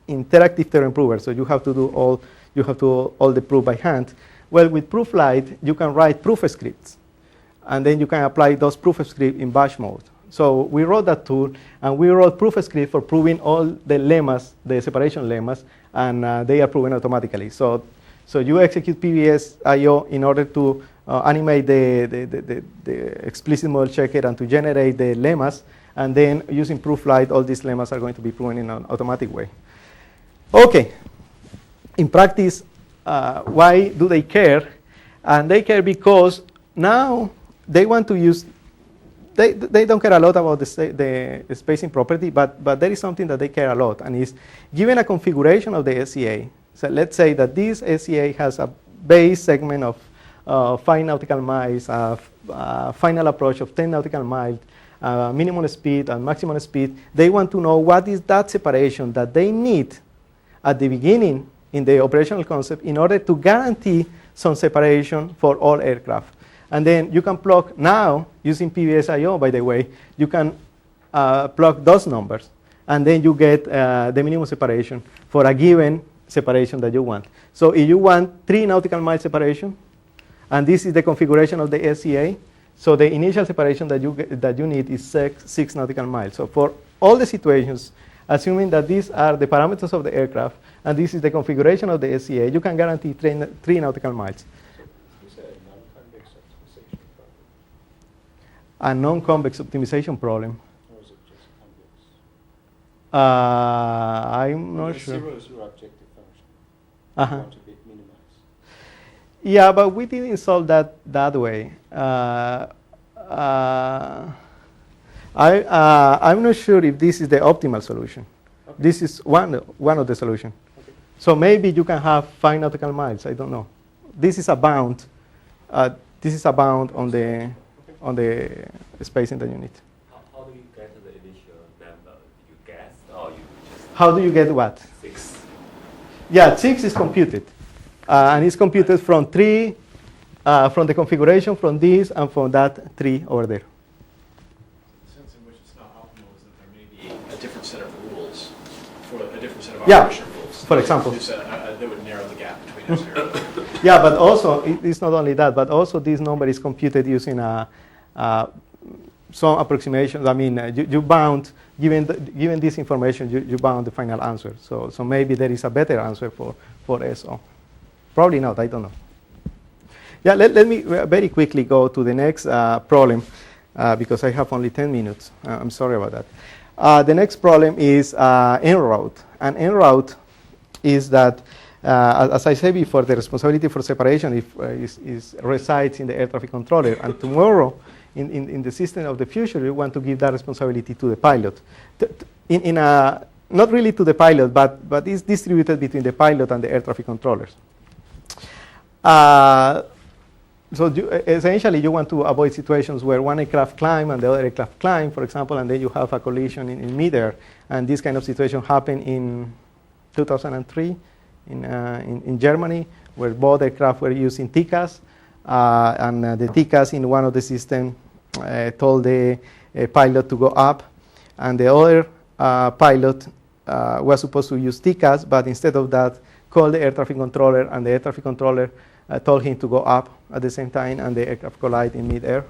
interactive theorem prover. So you have to do all the proof by hand. Well, with Prooflight, you can write proof scripts, and then you can apply those proof scripts in batch mode. So we wrote that tool, and we wrote proof script for proving all the lemmas, the separation lemmas, and they are proven automatically. So you execute PBS.io in order to animate the explicit model checker and to generate the lemmas, and then using Prooflight, all these lemmas are going to be proven in an automatic way. Okay, in practice, why do they care? And they care because now they want to use, they don't care a lot about the spacing property, but there is something that they care a lot, and is given a configuration of the SCA. So let's say that this SCA has a base segment of 5 nautical miles, a final approach of 10 nautical miles, minimum speed and maximum speed. They want to know what is that separation that they need at the beginning in the operational concept in order to guarantee some separation for all aircraft. And then you can plug now, using PBS.io, by the way, you can plug those numbers, and then you get the minimum separation for a given separation that you want. So if you want 3 nautical mile separation, and this is the configuration of the SCA, so the initial separation that you need is 6 nautical miles. So for all the situations, assuming that these are the parameters of the aircraft, and this is the configuration of the SCA, you can guarantee 3 nautical miles. A non-convex optimization problem. Or is it just convex? I'm not sure. Zero is your objective function. Uh-huh. You want to be minimized. Yeah, but we didn't solve that way. I'm not sure if this is the optimal solution. Okay. This is one of the solutions. Okay. So maybe you can have 5 nautical miles. I don't know. This is a bound. This is a bound on the spacing that you need. How do you get the initial number? You guess or you just... How do you get what? 6. Yeah, 6 is computed. And it's computed from 3, from the configuration, from this, and from that 3 over there. The sense in which it's not optimal is that there may be a different set of rules for a different set of operation rules. For example. That would narrow the gap between S0. Yeah, but also, it's not only that, but also this number is computed using some approximations. I mean, you bound, given this information, you bound the final answer. So maybe there is a better answer for SO. Probably not, I don't know. Yeah, let me very quickly go to the next problem, because I have only 10 minutes. I'm sorry about that. The next problem is en route. And en route is that, as I said before, the responsibility for separation resides in the air traffic controller. And tomorrow, in the system of the future, we want to give that responsibility to the pilot. Not really to the pilot, but it's distributed between the pilot and the air traffic controllers. So essentially, you want to avoid situations where one aircraft climb and the other aircraft climb, for example, and then you have a collision in midair. And this kind of situation happened in 2003 in Germany, where both aircraft were using TCAS, and the TCAS in one of the systems told the pilot to go up, and the other pilot was supposed to use TCAS, but instead of that, called the air traffic controller, and the air traffic controller told him to go up at the same time, and the aircraft collide in midair.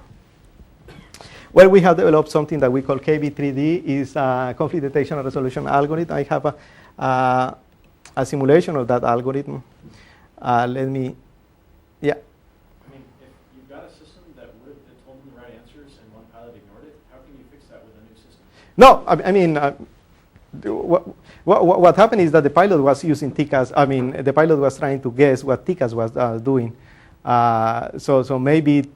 Well, we have developed something that we call KB3D, is a conflict detection and resolution algorithm. I have a simulation of that algorithm. Let me, yeah. I mean, if you've got a system that told them the right answers and one pilot ignored it, how can you fix that with a new system? No, I mean, what happened is that the pilot was using TCAS. I mean, the pilot was trying to guess what TCAS was doing. So maybe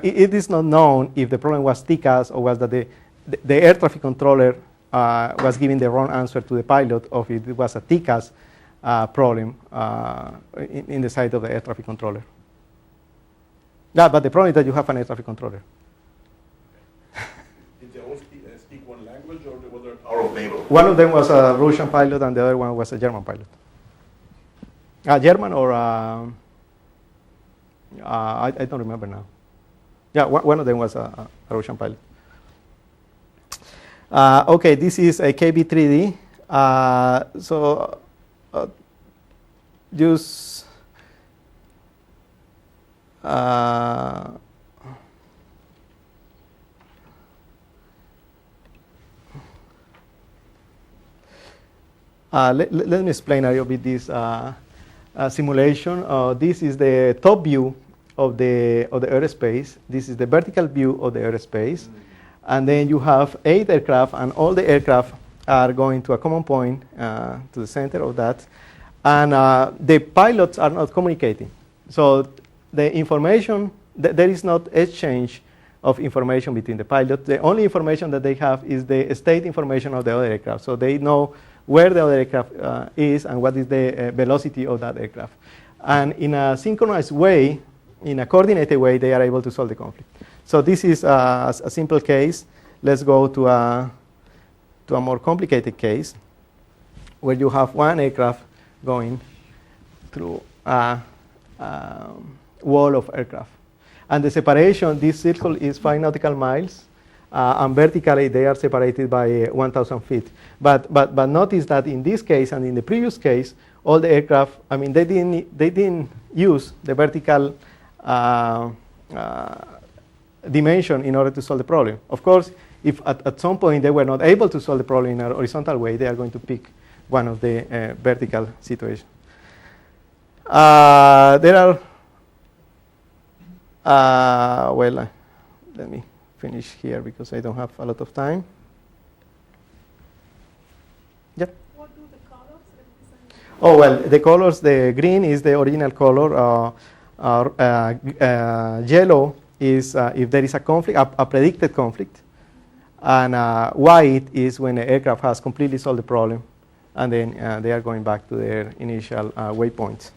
it is not known if the problem was TCAS or was that the air traffic controller was giving the wrong answer to the pilot, or if it was a TCAS problem in the side of the air traffic controller. Yeah, but the problem is that you have an air traffic controller. Did they all speak one language, or were there Tower of Babel? One of them was a Russian pilot, and the other one was a German pilot. German or I don't remember now. Yeah, one of them was a Russian pilot. Okay, this is a KB3D. So use let me explain a little bit this simulation. This is the top view of the airspace. This is the vertical view of the airspace. And then you have 8 aircraft, and all the aircraft are going to a common point, to the center of that. And the pilots are not communicating. So the information, there is not exchange of information between the pilots. The only information that they have is the state information of the other aircraft. So they know where the other aircraft is and what is the velocity of that aircraft. And in a synchronized way, in a coordinated way, they are able to solve the conflict. So this is a simple case. Let's go to a more complicated case where you have one aircraft going through a wall of aircraft. And the separation, this circle is 5 nautical miles, and vertically they are separated by 1,000 feet. But notice that in this case and in the previous case, all the aircraft, I mean, they didn't use the vertical dimension in order to solve the problem. Of course, if at some point they were not able to solve the problem in a horizontal way, they are going to pick one of the vertical situations. There are, well, let me finish here because I don't have a lot of time. Yep. What do the colors represent? Oh, well, the colors, the green is the original color. Yellow is if there is a conflict, a predicted conflict. And white is when the aircraft has completely solved the problem, and then they are going back to their initial waypoints.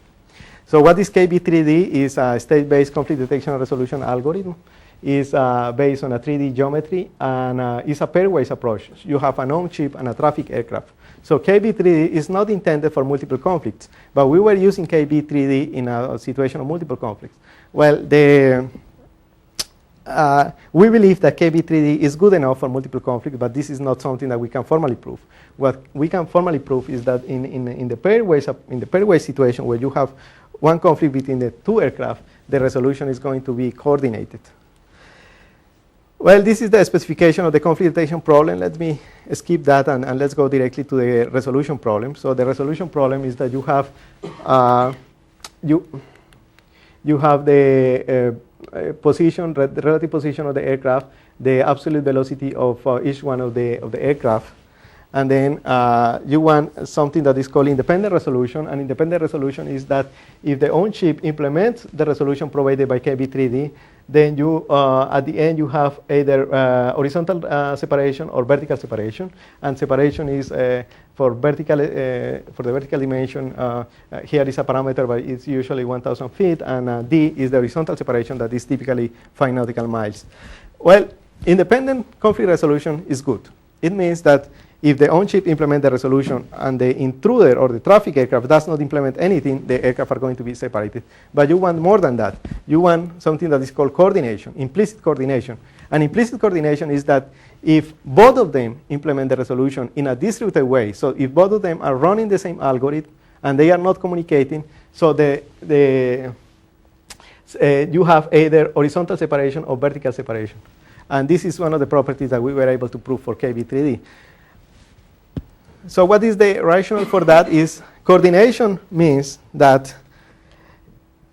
So what is KB3D is a state-based conflict detection and resolution algorithm. It's based on a 3D geometry, and it's a pairwise approach. You have an on-chip and a traffic aircraft. So KB3D is not intended for multiple conflicts, but we were using KB3D in a situation of multiple conflicts. Well, we believe that KB3D is good enough for multiple conflicts, but this is not something that we can formally prove. What we can formally prove is that in the pairwise situation where you have one conflict between the 2 aircraft, the resolution is going to be coordinated. Well, this is the specification of the conflict detection problem. Let me skip that and let's go directly to the resolution problem. So the resolution problem is that you have you have the position, the relative position of the aircraft, the absolute velocity of each one of the aircraft, and then you want something that is called independent resolution. And independent resolution is that if the on-chip implements the resolution provided by KB3D, then you at the end you have either horizontal separation or vertical separation. And separation is for the vertical dimension. Here is a parameter, but it's usually 1,000 feet, and D is the horizontal separation that is typically 5 nautical miles. Well, independent conflict resolution is good. It means that if the on-chip implements the resolution and the intruder or the traffic aircraft does not implement anything, the aircraft are going to be separated. But you want more than that. You want something that is called coordination, implicit coordination. And implicit coordination is that if both of them implement the resolution in a distributed way, so if both of them are running the same algorithm and they are not communicating, so you have either horizontal separation or vertical separation. And this is one of the properties that we were able to prove for KB3D. So what is the rationale for that is coordination means that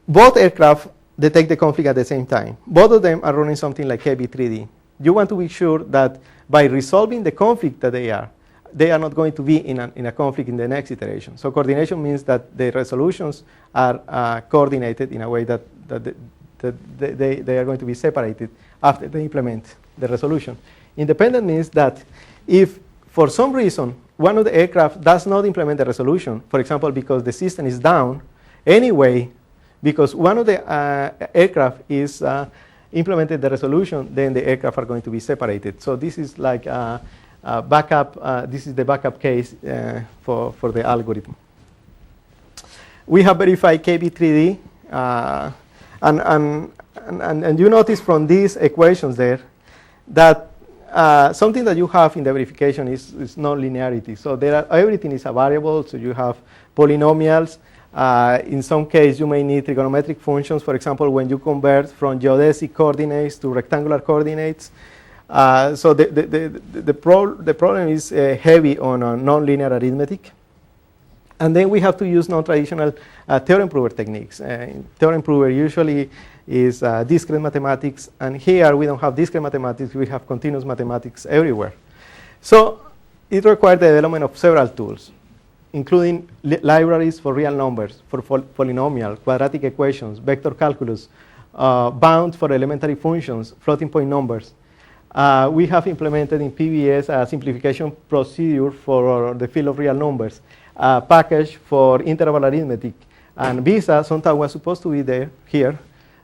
both aircraft detect the conflict at the same time. Both of them are running something like KB3D. You want to be sure that by resolving the conflict that they are not going to be in a conflict in the next iteration. So coordination means that the resolutions are coordinated in a way that they are going to be separated after they implement the resolution. Independent means that if for some reason one of the aircraft does not implement the resolution, for example, because the system is down, anyway, because one of the aircraft is implemented the resolution, then the aircraft are going to be separated. So this is like a backup. This is the backup case for the algorithm. We have verified KB3D, and you notice from these equations there that something that you have in the verification is non-linearity. So everything is a variable. So you have polynomials. In some case, you may need trigonometric functions. For example, when you convert from geodesic coordinates to rectangular coordinates. So the problem is heavy on nonlinear arithmetic. And then we have to use non-traditional theorem prover techniques. Theorem prover usually is discrete mathematics. And here we don't have discrete mathematics. We have continuous mathematics everywhere. So it required the development of several tools, including libraries for real numbers, for polynomial, quadratic equations, vector calculus, bounds for elementary functions, floating point numbers. We have implemented in PBS a simplification procedure for the field of real numbers, a package for interval arithmetic. And Visa, Sontag was supposed to be here.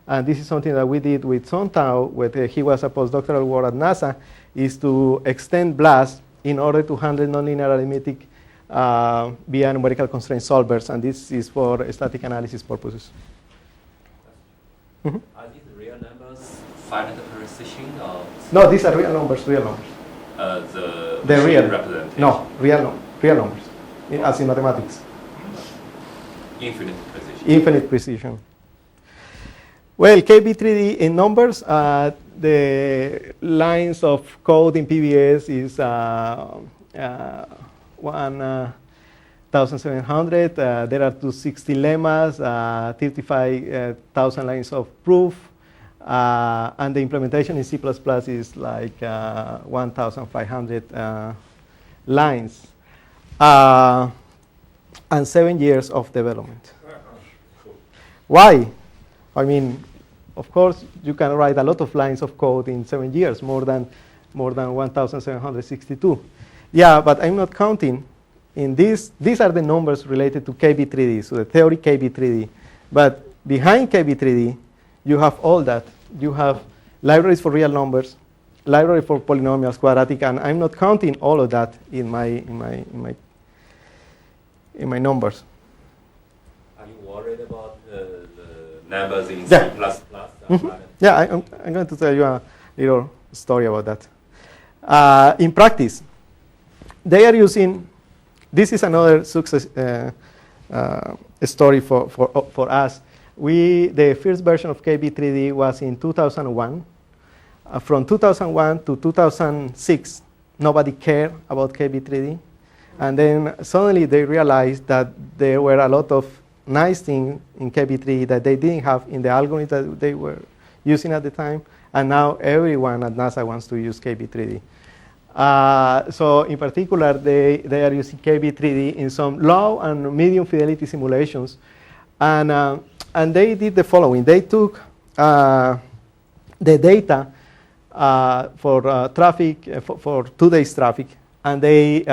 And this is something that we did with Sontag when he was a postdoctoral work at NASA, is to extend BLAST in order to handle nonlinear arithmetic via numerical constraint solvers, and this is for static analysis purposes. Are these real numbers finite precision or? No, these are real numbers. The real representation. No, real numbers, as in mathematics. Infinite precision. Infinite precision. Well, KB3D in numbers, the lines of code in PBS is 1,700. There are 260 lemmas, 35,000 lines of proof, and the implementation in C++ is like 1,500 lines, and 7 years of development. Why? I mean, of course, you can write a lot of lines of code in 7 years, more than 1,762. Yeah, but I'm not counting in these. These are the numbers related to KB3D, so the theory KB3D. But behind KB3D, you have all that. You have libraries for real numbers, library for polynomials, quadratic, and I'm not counting all of that in my numbers. Are you worried about the numbers in C++? Mm-hmm. Yeah, I'm going to tell you a little story about that. In practice, they are using, this is another success story for us. The first version of KB3D was in 2001. From 2001 to 2006, nobody cared about KB3D. And then suddenly they realized that there were a lot of nice things in KB3D that they didn't have in the algorithm that they were using at the time. And now everyone at NASA wants to use KB3D. So in particular, they are using KB3D in some low and medium fidelity simulations. And they did the following. They took the data for traffic, for 2 days traffic, and they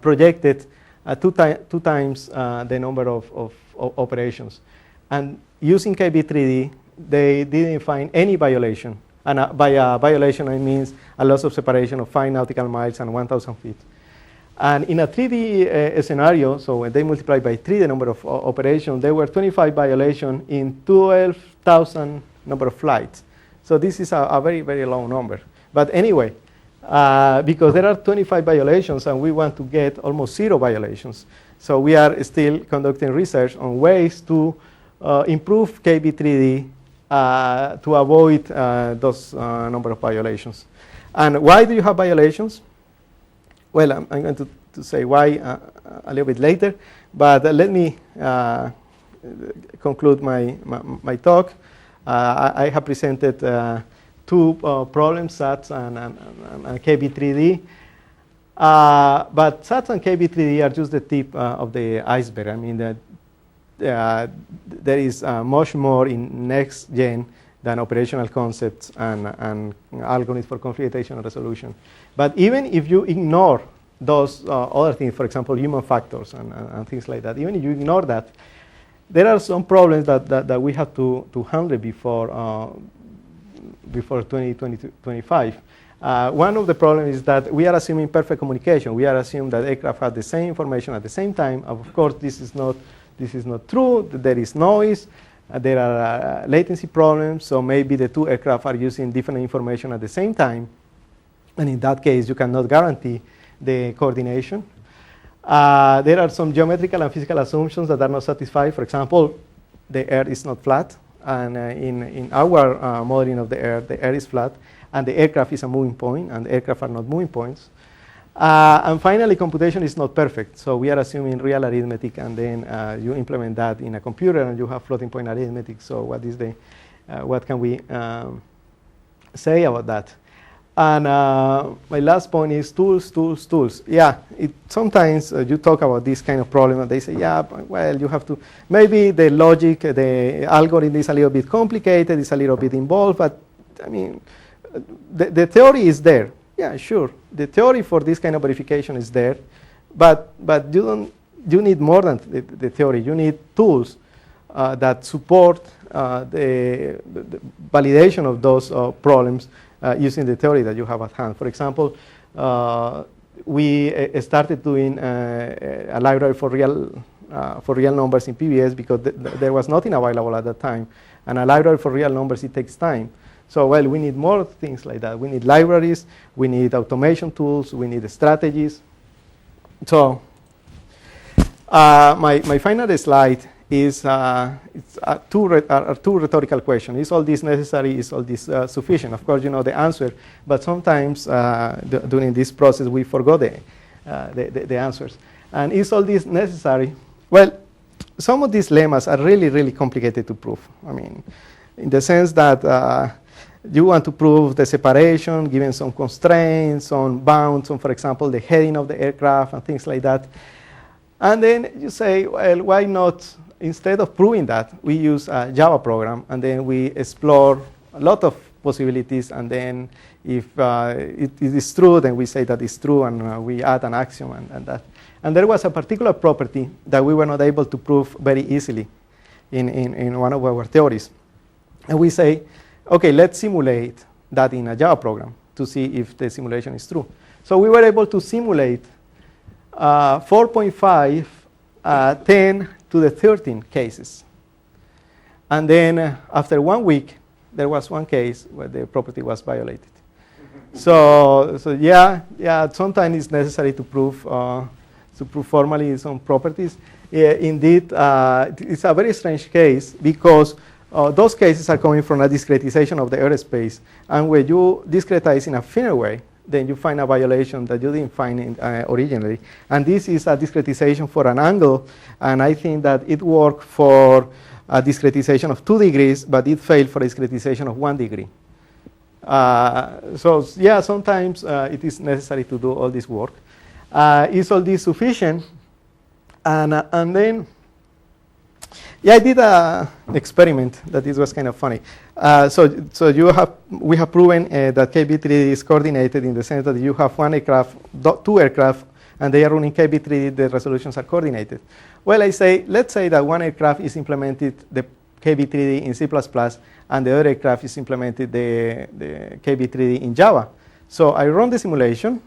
projected two times the number of operations. And using KB3D, they didn't find any violation. And by a violation, I mean a loss of separation of 5 nautical miles and 1,000 feet. And in a 3D scenario, so when they multiply by 3 the number of operations, there were 25 violations in 12,000 number of flights. So this is a very, very low number. But anyway, because there are 25 violations and we want to get almost 0 violations. So we are still conducting research on ways to improve KB3D to avoid those number of violations. And why do you have violations? Well, I'm going to say why a little bit later, but let me conclude my talk. I have presented 2 problems, SATs and KB3D. But SATs and KB3D are just the tip of the iceberg. I mean, there is much more in next gen than operational concepts and algorithms for conflict detection and resolution. But even if you ignore those other things, for example, human factors and things like that, even if you ignore that, there are some problems that we have to handle before 2025. One of the problems is that we are assuming perfect communication. We are assuming that aircraft have the same information at the same time. Of course, this is not true. There is noise. There are latency problems. So maybe the 2 aircraft are using different information at the same time. And in that case, you cannot guarantee the coordination. There are some geometrical and physical assumptions that are not satisfied. For example, the air is not flat. And in our modeling of the air is flat. And the aircraft is a moving point, and the aircraft are not moving points. And finally, computation is not perfect. So we are assuming real arithmetic, and then you implement that in a computer, and you have floating point arithmetic. So what can we say about that? And my last point is tools. Yeah, sometimes you talk about this kind of problem, and they say, yeah, well, you have to, maybe the logic, the algorithm is a little bit complicated, it's a little bit involved, but I mean, the theory is there. Yeah, sure. The theory for this kind of verification is there, but you need more than the theory. You need tools that support the validation of those problems using the theory that you have at hand. For example, we started doing a library for real numbers in PBS because there was nothing available at that time, and a library for real numbers, it takes time. So, well, we need more things like that. We need libraries, we need automation tools, we need strategies. So, my final slide is two rhetorical questions. Is all this necessary? Is all this sufficient? Of course, you know the answer, but sometimes during this process we forgot the answers. And is all this necessary? Well, some of these lemmas are really, really complicated to prove. I mean, in the sense that you want to prove the separation, given some constraints, some bounds, on, for example, the heading of the aircraft and things like that. And then you say, well, why not, instead of proving that, we use a Java program, and then we explore a lot of possibilities, and then if it is true, then we say that it's true, and we add an axiom and that. And there was a particular property that we were not able to prove very easily in one of our theories. And we say, okay, let's simulate that in a Java program to see if the simulation is true. So we were able to simulate 4.5 10 to the 13 cases. And then after 1 week, there was one case where the property was violated. So yeah, sometimes it's necessary to prove formally some properties. Yeah, indeed, it's a very strange case because those cases are coming from a discretization of the airspace. And when you discretize in a thinner way, then you find a violation that you didn't find originally. And this is a discretization for an angle. And I think that it worked for a discretization of 2 degrees, but it failed for a discretization of 1 degree. So yeah, sometimes it is necessary to do all this work. Is all this sufficient? And then, yeah, I did an experiment that this was kind of funny. So we have proven that KB3D is coordinated in the sense that you have 1 aircraft, 2 aircraft, and they are running KB3D, the resolutions are coordinated. Well, let's say that 1 aircraft is implemented the KB3D in C++, and the other aircraft is implemented the KB3D in Java. So I run the simulation,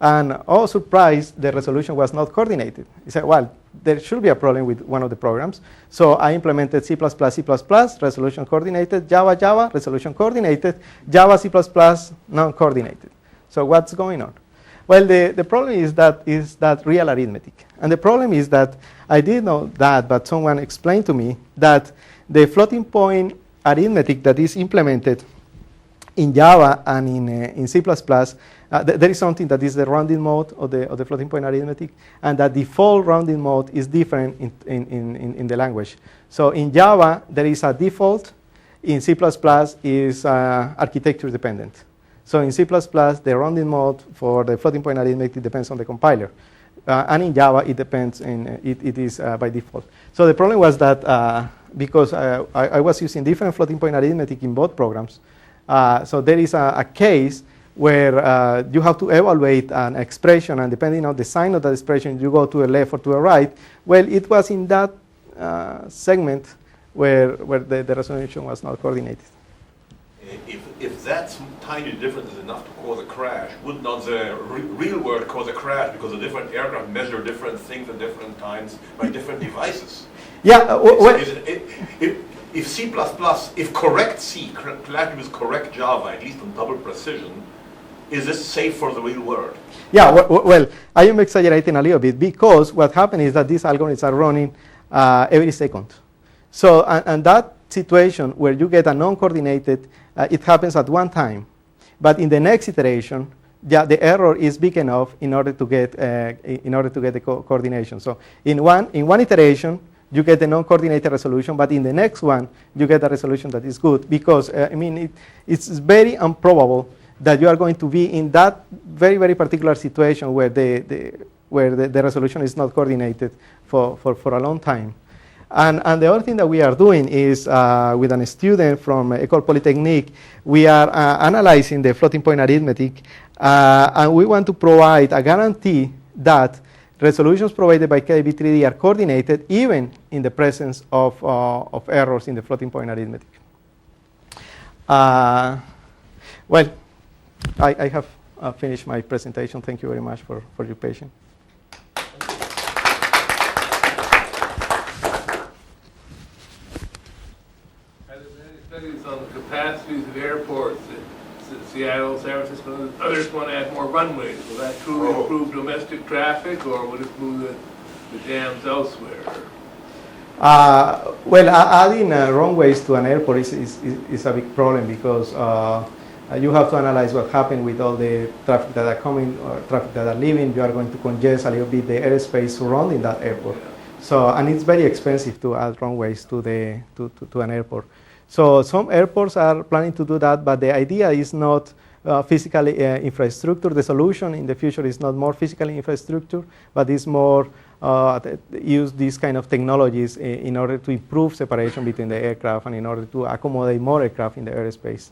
and oh, surprise, the resolution was not coordinated. I said, well, there should be a problem with one of the programs. So I implemented C++, resolution coordinated, Java, resolution coordinated, Java, C++, non-coordinated. So what's going on? Well, the problem is that real arithmetic. And the problem is that I didn't know that, but someone explained to me that the floating point arithmetic that is implemented in Java and in C++, there is something that is the rounding mode of the floating point arithmetic, and that default rounding mode is different in the language. So in Java, there is a default. In C++, is architecture dependent. So in C++, the rounding mode for the floating point arithmetic depends on the compiler. And in Java, it depends, it is by default. So the problem was that because I was using different floating point arithmetic in both programs, so there is a case where you have to evaluate an expression, and depending on the sign of that expression, you go to the left or to the right. Well, it was in that segment where the resolution was not coordinated. If that tiny difference is enough to cause a crash, would not the real world cause a crash because the different aircraft measure different things at different times by different devices? Yeah, if C++, if correct C clashes with correct Java, at least on double precision, is this safe for the real world? Yeah, well, I am exaggerating a little bit because what happened is that these algorithms are running every second. So, and that situation where you get a non-coordinated, it happens at one time. But in the next iteration, the error is big enough in order to get the coordination. So in one iteration, you get a non-coordinated resolution, but in the next one, you get a resolution that is good because, it's very improbable that you are going to be in that very, very particular situation where the resolution is not coordinated for a long time. And the other thing that we are doing is with a student from École Polytechnique, we are analyzing the floating point arithmetic, and we want to provide a guarantee that resolutions provided by KB3D are coordinated even in the presence of errors in the floating point arithmetic. Well, I have finished my presentation. Thank you very much for your patience. Studies on the capacities of airports in Seattle, San Francisco, others want to add more runways. Will that truly improve domestic traffic, or would it move the jams elsewhere? Well, adding runways to an airport is a big problem because you have to analyze what happened with all the traffic that are coming or traffic that are leaving. You are going to congest a little bit the airspace surrounding that airport. Yeah. So, and it's very expensive to add runways to an airport. So some airports are planning to do that, but the idea is not physical infrastructure. The solution in the future is not more physical infrastructure, but is more use these kind of technologies in order to improve separation between the aircraft and in order to accommodate more aircraft in the airspace.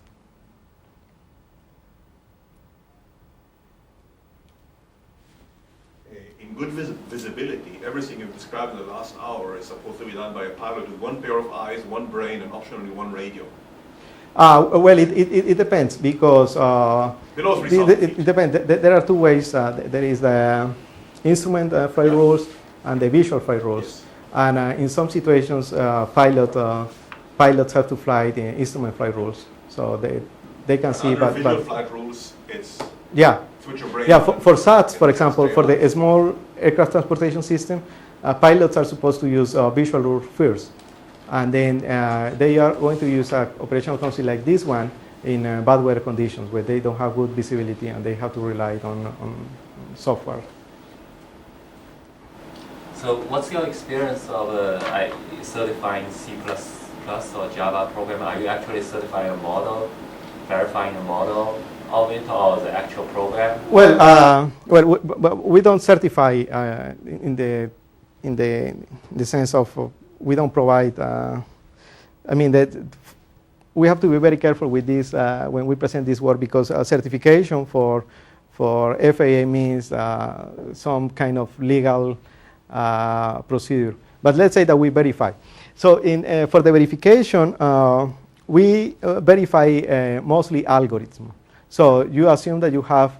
In good visibility, everything you've described in the last hour is supposed to be done by a pilot with one pair of eyes, one brain, and optionally one radio. Well, it depends because it depends. There are two ways. There is the instrument flight rules and the visual flight rules. Yes. And in some situations, pilots have to fly the instrument flight rules, so they can see. Under But visual flight rules, it's switch your brain. Yeah, for SATs, for example, for the small aircraft transportation system, pilots are supposed to use visual rule first. And then they are going to use an operational concept like this one in bad weather conditions where they don't have good visibility and they have to rely on software. So what's your experience of certifying C++ or Java program? Are you actually certifying a model, verifying a model of it, or the actual program? Well, we don't certify in the sense of we don't provide. That we have to be very careful with this when we present this work because certification for FAA means some kind of legal procedure. But let's say that we verify. So for the verification, we verify mostly algorithm. So you assume that you have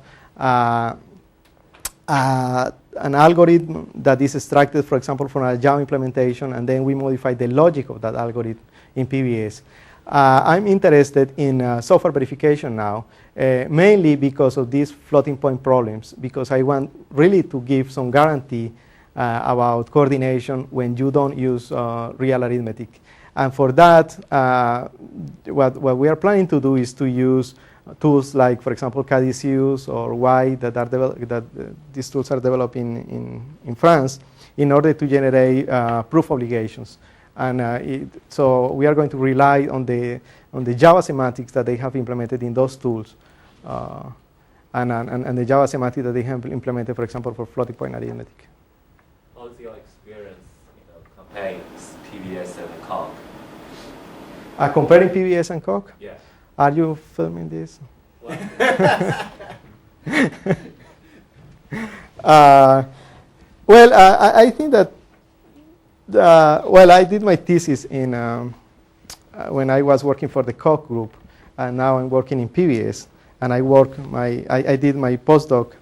an algorithm that is extracted, for example, from a Java implementation, and then we modify the logic of that algorithm in PBS. I'm interested in software verification now, mainly because of these floating point problems, because I want really to give some guarantee about coordination when you don't use real arithmetic. And for that, what we are planning to do is to use tools like, for example, CADICUS or Y that these tools are developed in France in order to generate proof obligations. And so we are going to rely on the Java semantics that they have implemented in those tools, and the Java semantics that they have implemented, for example, for floating point arithmetic. How's your experience, comparing PBS and Coq? Comparing PBS and Coq? Yes. Are you filming this? Well, I think that, well, I did my thesis in when I was working for the Coq group, and now I'm working in PBS, and I did my postdoc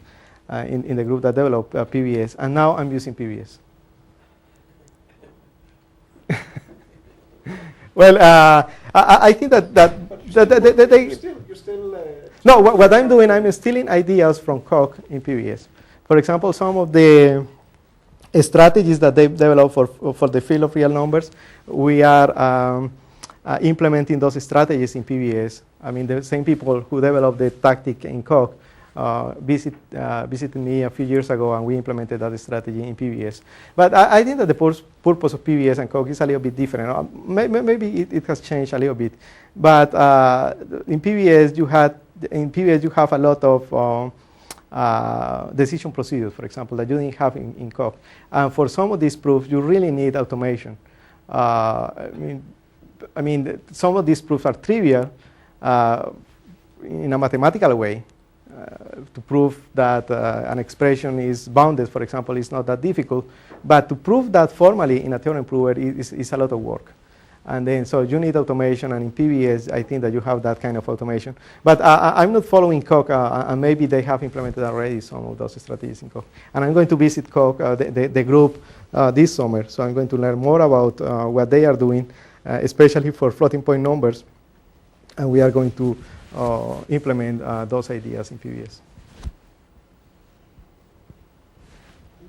in the group that developed PBS, and now I'm using PBS. Well, I think that You're still no, what I'm doing, I'm stealing ideas from Coq in PBS. For example, some of the strategies that they develop for the field of real numbers, we are implementing those strategies in PBS. I mean, the same people who developed the tactic in Coq visited me a few years ago, and we implemented that strategy in PBS. But I think that the purpose of PBS and Coq is a little bit different. Maybe it has changed a little bit. But in PBS, you have a lot of decision procedures, for example, that you didn't have in Coq. And for some of these proofs, you really need automation. I mean, some of these proofs are trivial in a mathematical way. To prove that an expression is bounded, for example, is not that difficult. But to prove that formally in a theorem prover is a lot of work. And then, so you need automation, and in PBS, I think that you have that kind of automation. But I'm not following Coq, and maybe they have implemented already some of those strategies in Coq. And I'm going to visit Coq, the group, this summer. So I'm going to learn more about what they are doing, especially for floating point numbers. And we are going to implement those ideas in PBS.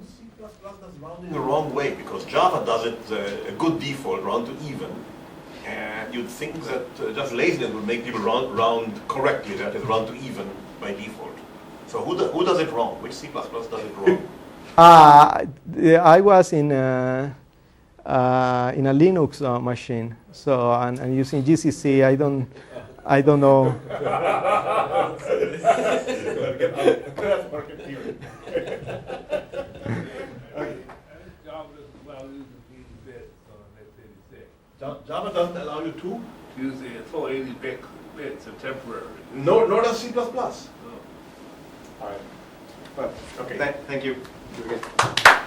C++ does rounding the wrong way, because Java does it a good default, round to even. And you'd think that just laziness would make people round correctly, that is, round to even by default. So who does it wrong? Which C++ does it wrong? I was in a Linux machine, so and using GCC. I don't know. Java doesn't allow you to use the full 80 bits of temporary. nor does C++. All right. Well, okay. Thank you. Do it again.